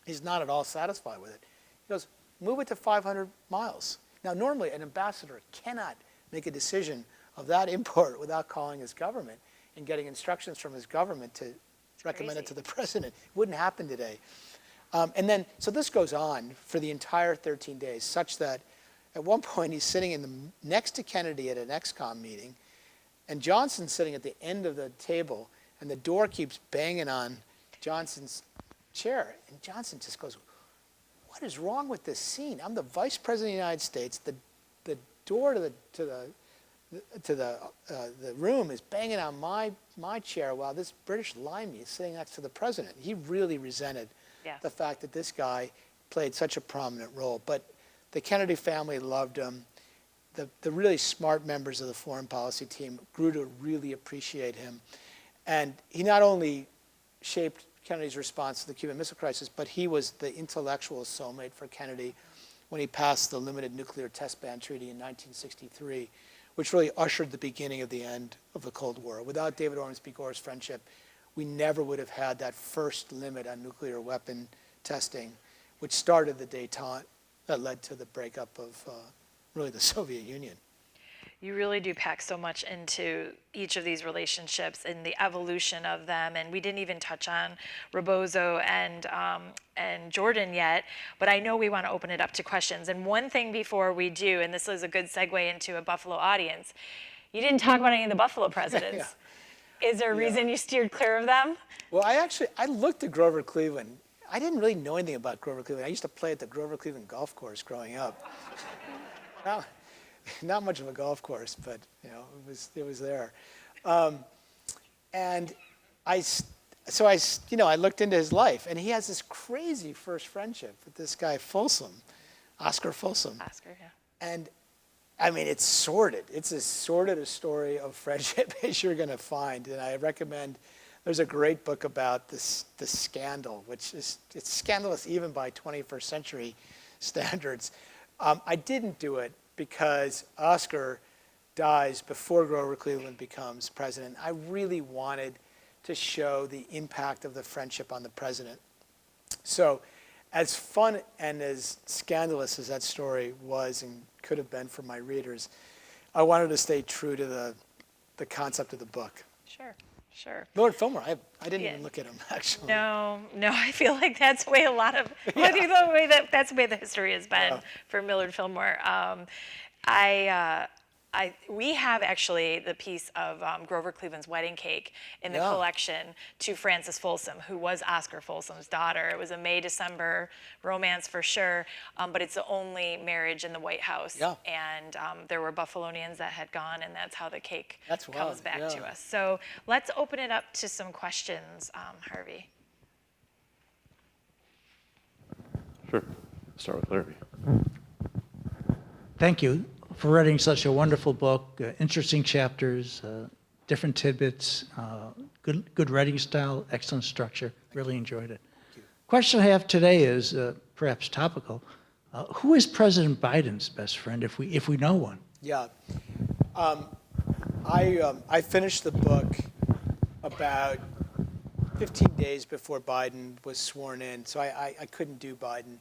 He's not at all satisfied with it. He goes, move it to 500 miles. Now, normally, an ambassador cannot make a decision of that import without calling his government and getting instructions from his government to recommend it to the president. It wouldn't happen today. And then, so this goes on for the entire 13 days, such that at one point he's sitting next to Kennedy at an ExComm meeting, and Johnson's sitting at the end of the table, and the door keeps banging on Johnson's chair. And Johnson just goes, what is wrong with this scene? I'm the vice president of the United States. The door to the room is banging on my chair while this British limey is sitting next to the president. He really resented the fact that this guy played such a prominent role. But the Kennedy family loved him. The really smart members of the foreign policy team grew to really appreciate him. And he not only shaped Kennedy's response to the Cuban Missile Crisis, but he was the intellectual soulmate for Kennedy when he passed the Limited Nuclear Test Ban Treaty in 1963, which really ushered the beginning of the end of the Cold War. Without David Ormsby Gore's friendship, we never would have had that first limit on nuclear weapon testing, which started the détente that led to the breakup of really the Soviet Union. You really do pack so much into each of these relationships and the evolution of them. And we didn't even touch on Rebozo and Jordan yet, but I know we want to open it up to questions. And one thing before we do, and this is a good segue into a Buffalo audience, you didn't talk about any of the Buffalo presidents. Is there a reason you steered clear of them? Well, I looked at Grover Cleveland. I didn't really know anything about Grover Cleveland. I used to play at the Grover Cleveland golf course growing up. Not much of a golf course, but it was there. And I looked into his life, and he has this crazy first friendship with this guy Folsom, Oscar Folsom. Oscar, yeah. And I mean, it's sordid. It's as sordid a story of friendship as you're going to find. And I recommend, there's a great book about this scandal, which it's scandalous even by 21st century standards. I didn't do it because Oscar dies before Grover Cleveland becomes president. I really wanted to show the impact of the friendship on the president. So as fun and as scandalous as that story was and could have been for my readers, I wanted to stay true to the concept of the book. Sure. Lord Fillmore, I didn't even look at him, actually. No, I feel like that's the way a lot of, that's the way the history has been for Millard Fillmore. We have actually the piece of Grover Cleveland's wedding cake in the collection to Frances Folsom, who was Oscar Folsom's daughter. It was a May-December romance for sure, but it's the only marriage in the White House. Yeah. And there were Buffalonians that had gone, and that's how the cake That's wild, comes back to us. So let's open it up to some questions, Harvey. Sure. Start with Larry. Thank you for writing such a wonderful book, interesting chapters, different tidbits, good writing style, excellent structure. Really enjoyed it. Question I have today is perhaps topical. Who is President Biden's best friend, if we know one? Yeah. I finished the book about 15 days before Biden was sworn in, so I couldn't do Biden.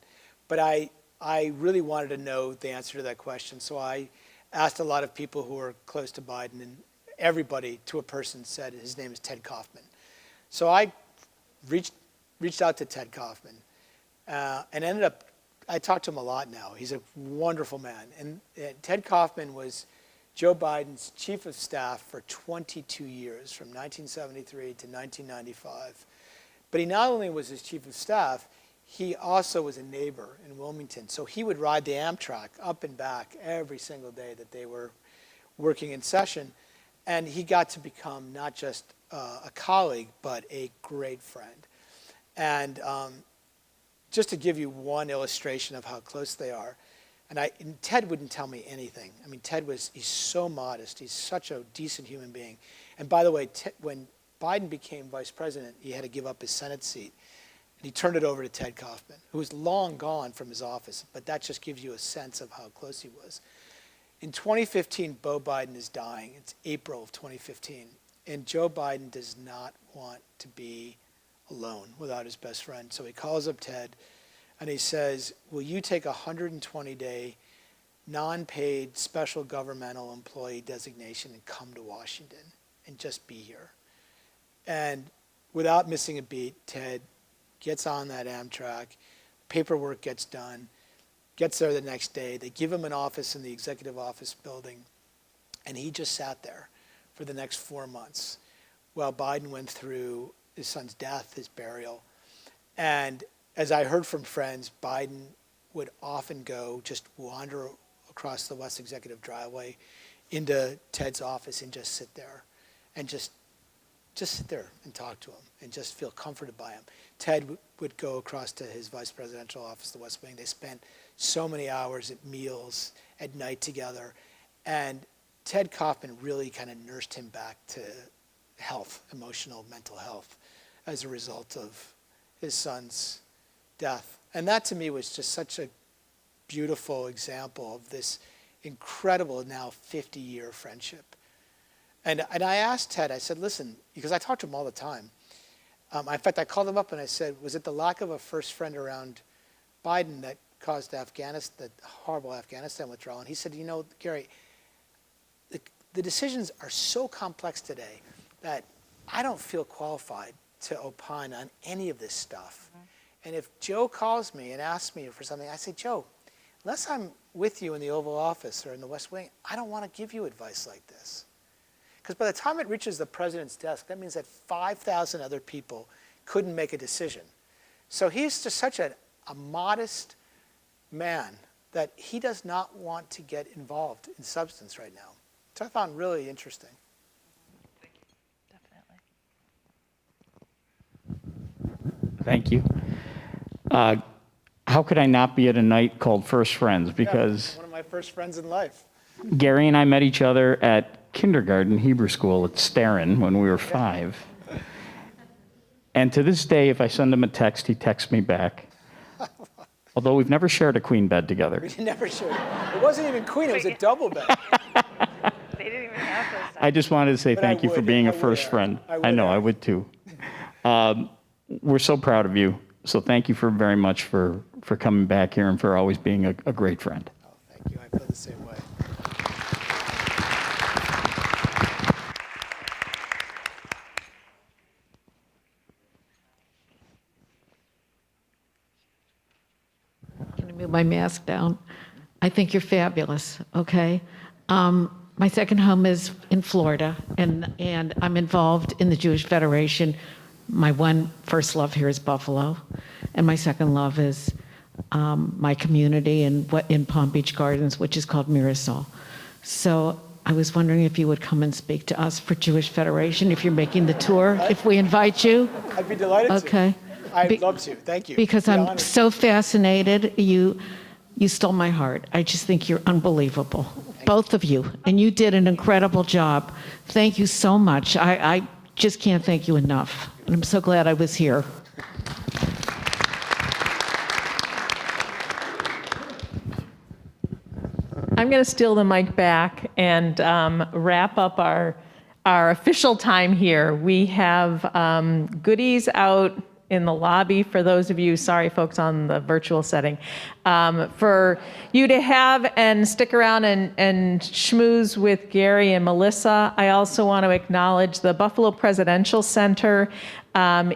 But I really wanted to know the answer to that question, so I asked a lot of people who were close to Biden, and everybody to a person said his name is Ted Kaufman. So I reached out to Ted Kaufman and ended up, I talked to him a lot now. He's a wonderful man. And Ted Kaufman was Joe Biden's chief of staff for 22 years, from 1973 to 1995. But he not only was his chief of staff, he also was a neighbor in Wilmington. So he would ride the Amtrak up and back every single day that they were working in session. And he got to become not just a colleague, but a great friend. And just to give you one illustration of how close they are, and Ted wouldn't tell me anything. I mean, he's so modest. He's such a decent human being. And by the way, when Biden became vice president, he had to give up his Senate seat. And he turned it over to Ted Kaufman, who was long gone from his office. But that just gives you a sense of how close he was. In 2015, Beau Biden is dying. It's April of 2015. And Joe Biden does not want to be alone without his best friend. So he calls up Ted and he says, will you take a 120-day non-paid special governmental employee designation and come to Washington and just be here? And without missing a beat, Ted gets on that Amtrak, paperwork gets done, gets there the next day. They give him an office in the executive office building, and he just sat there for the next 4 months while Biden went through his son's death, his burial. And as I heard from friends, Biden would often just wander across the West Executive driveway into Ted's office and just sit there and just sit there and talk to him and just feel comforted by him. Ted would go across to his vice presidential office, the West Wing. They spent so many hours at meals at night together. And Ted Kaufman really kind of nursed him back to health, emotional, mental health, as a result of his son's death. And that to me was just such a beautiful example of this incredible now 50-year friendship. And I asked Ted, I said, listen, because I talk to him all the time. In fact, I called him up and I said, was it the lack of a first friend around Biden that caused the horrible Afghanistan withdrawal? And he said, Gary, the decisions are so complex today that I don't feel qualified to opine on any of this stuff. Mm-hmm. And if Joe calls me and asks me for something, I say, Joe, unless I'm with you in the Oval Office or in the West Wing, I don't want to give you advice like this. Because by the time it reaches the president's desk, that means that 5,000 other people couldn't make a decision. So he's just such a modest man that he does not want to get involved in substance right now. So I found really interesting. Definitely. Thank you. How could I not be at a night called First Friends? Because one of my first friends in life. Gary and I met each other at kindergarten Hebrew school at Starin when we were 5. And to this day, if I send him a text, he texts me back. Although we've never shared a queen bed together. We never shared. It wasn't even queen, it was a double bed. They didn't even have those. I just wanted to say But thank I you for would. being I a first would. friend. I would. I know, I would too. We're so proud of you. So thank you very much for coming back here and for always being a great friend. Oh, thank you. I feel the same way. Can I move my mask down? I think you're fabulous, okay? My second home is in Florida, and I'm involved in the Jewish Federation. My first love here is Buffalo, and my second love is my community in Palm Beach Gardens, which is called Mirasol. So I was wondering if you would come and speak to us for Jewish Federation, if you're making the tour, if we invite you. I'd be delighted to. Okay. I'd love to. Thank you. Because Be I'm honored. so fascinated. You stole my heart. I just think you're unbelievable, both of you. And you did an incredible job. Thank you so much. I just can't thank you enough. And I'm so glad I was here. I'm going to steal the mic back and wrap up our official time here. We have goodies out in the lobby for those of you, sorry folks on the virtual setting, for you to have and stick around and schmooze with Gary and Melissa. I also want to acknowledge the Buffalo Presidential Center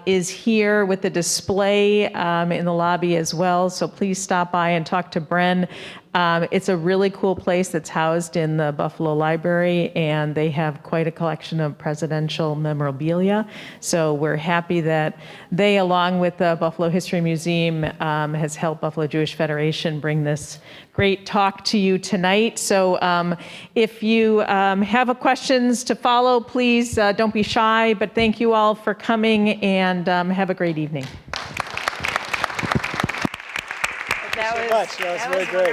is here with the display in the lobby as well. So please stop by and talk to Bren. It's a really cool place that's housed in the Buffalo Library, and they have quite a collection of presidential memorabilia. So we're happy that they, along with the Buffalo History Museum, has helped Buffalo Jewish Federation bring this great talk to you tonight. So if you have questions to follow, please don't be shy, but thank you all for coming, and have a great evening. That That was really great.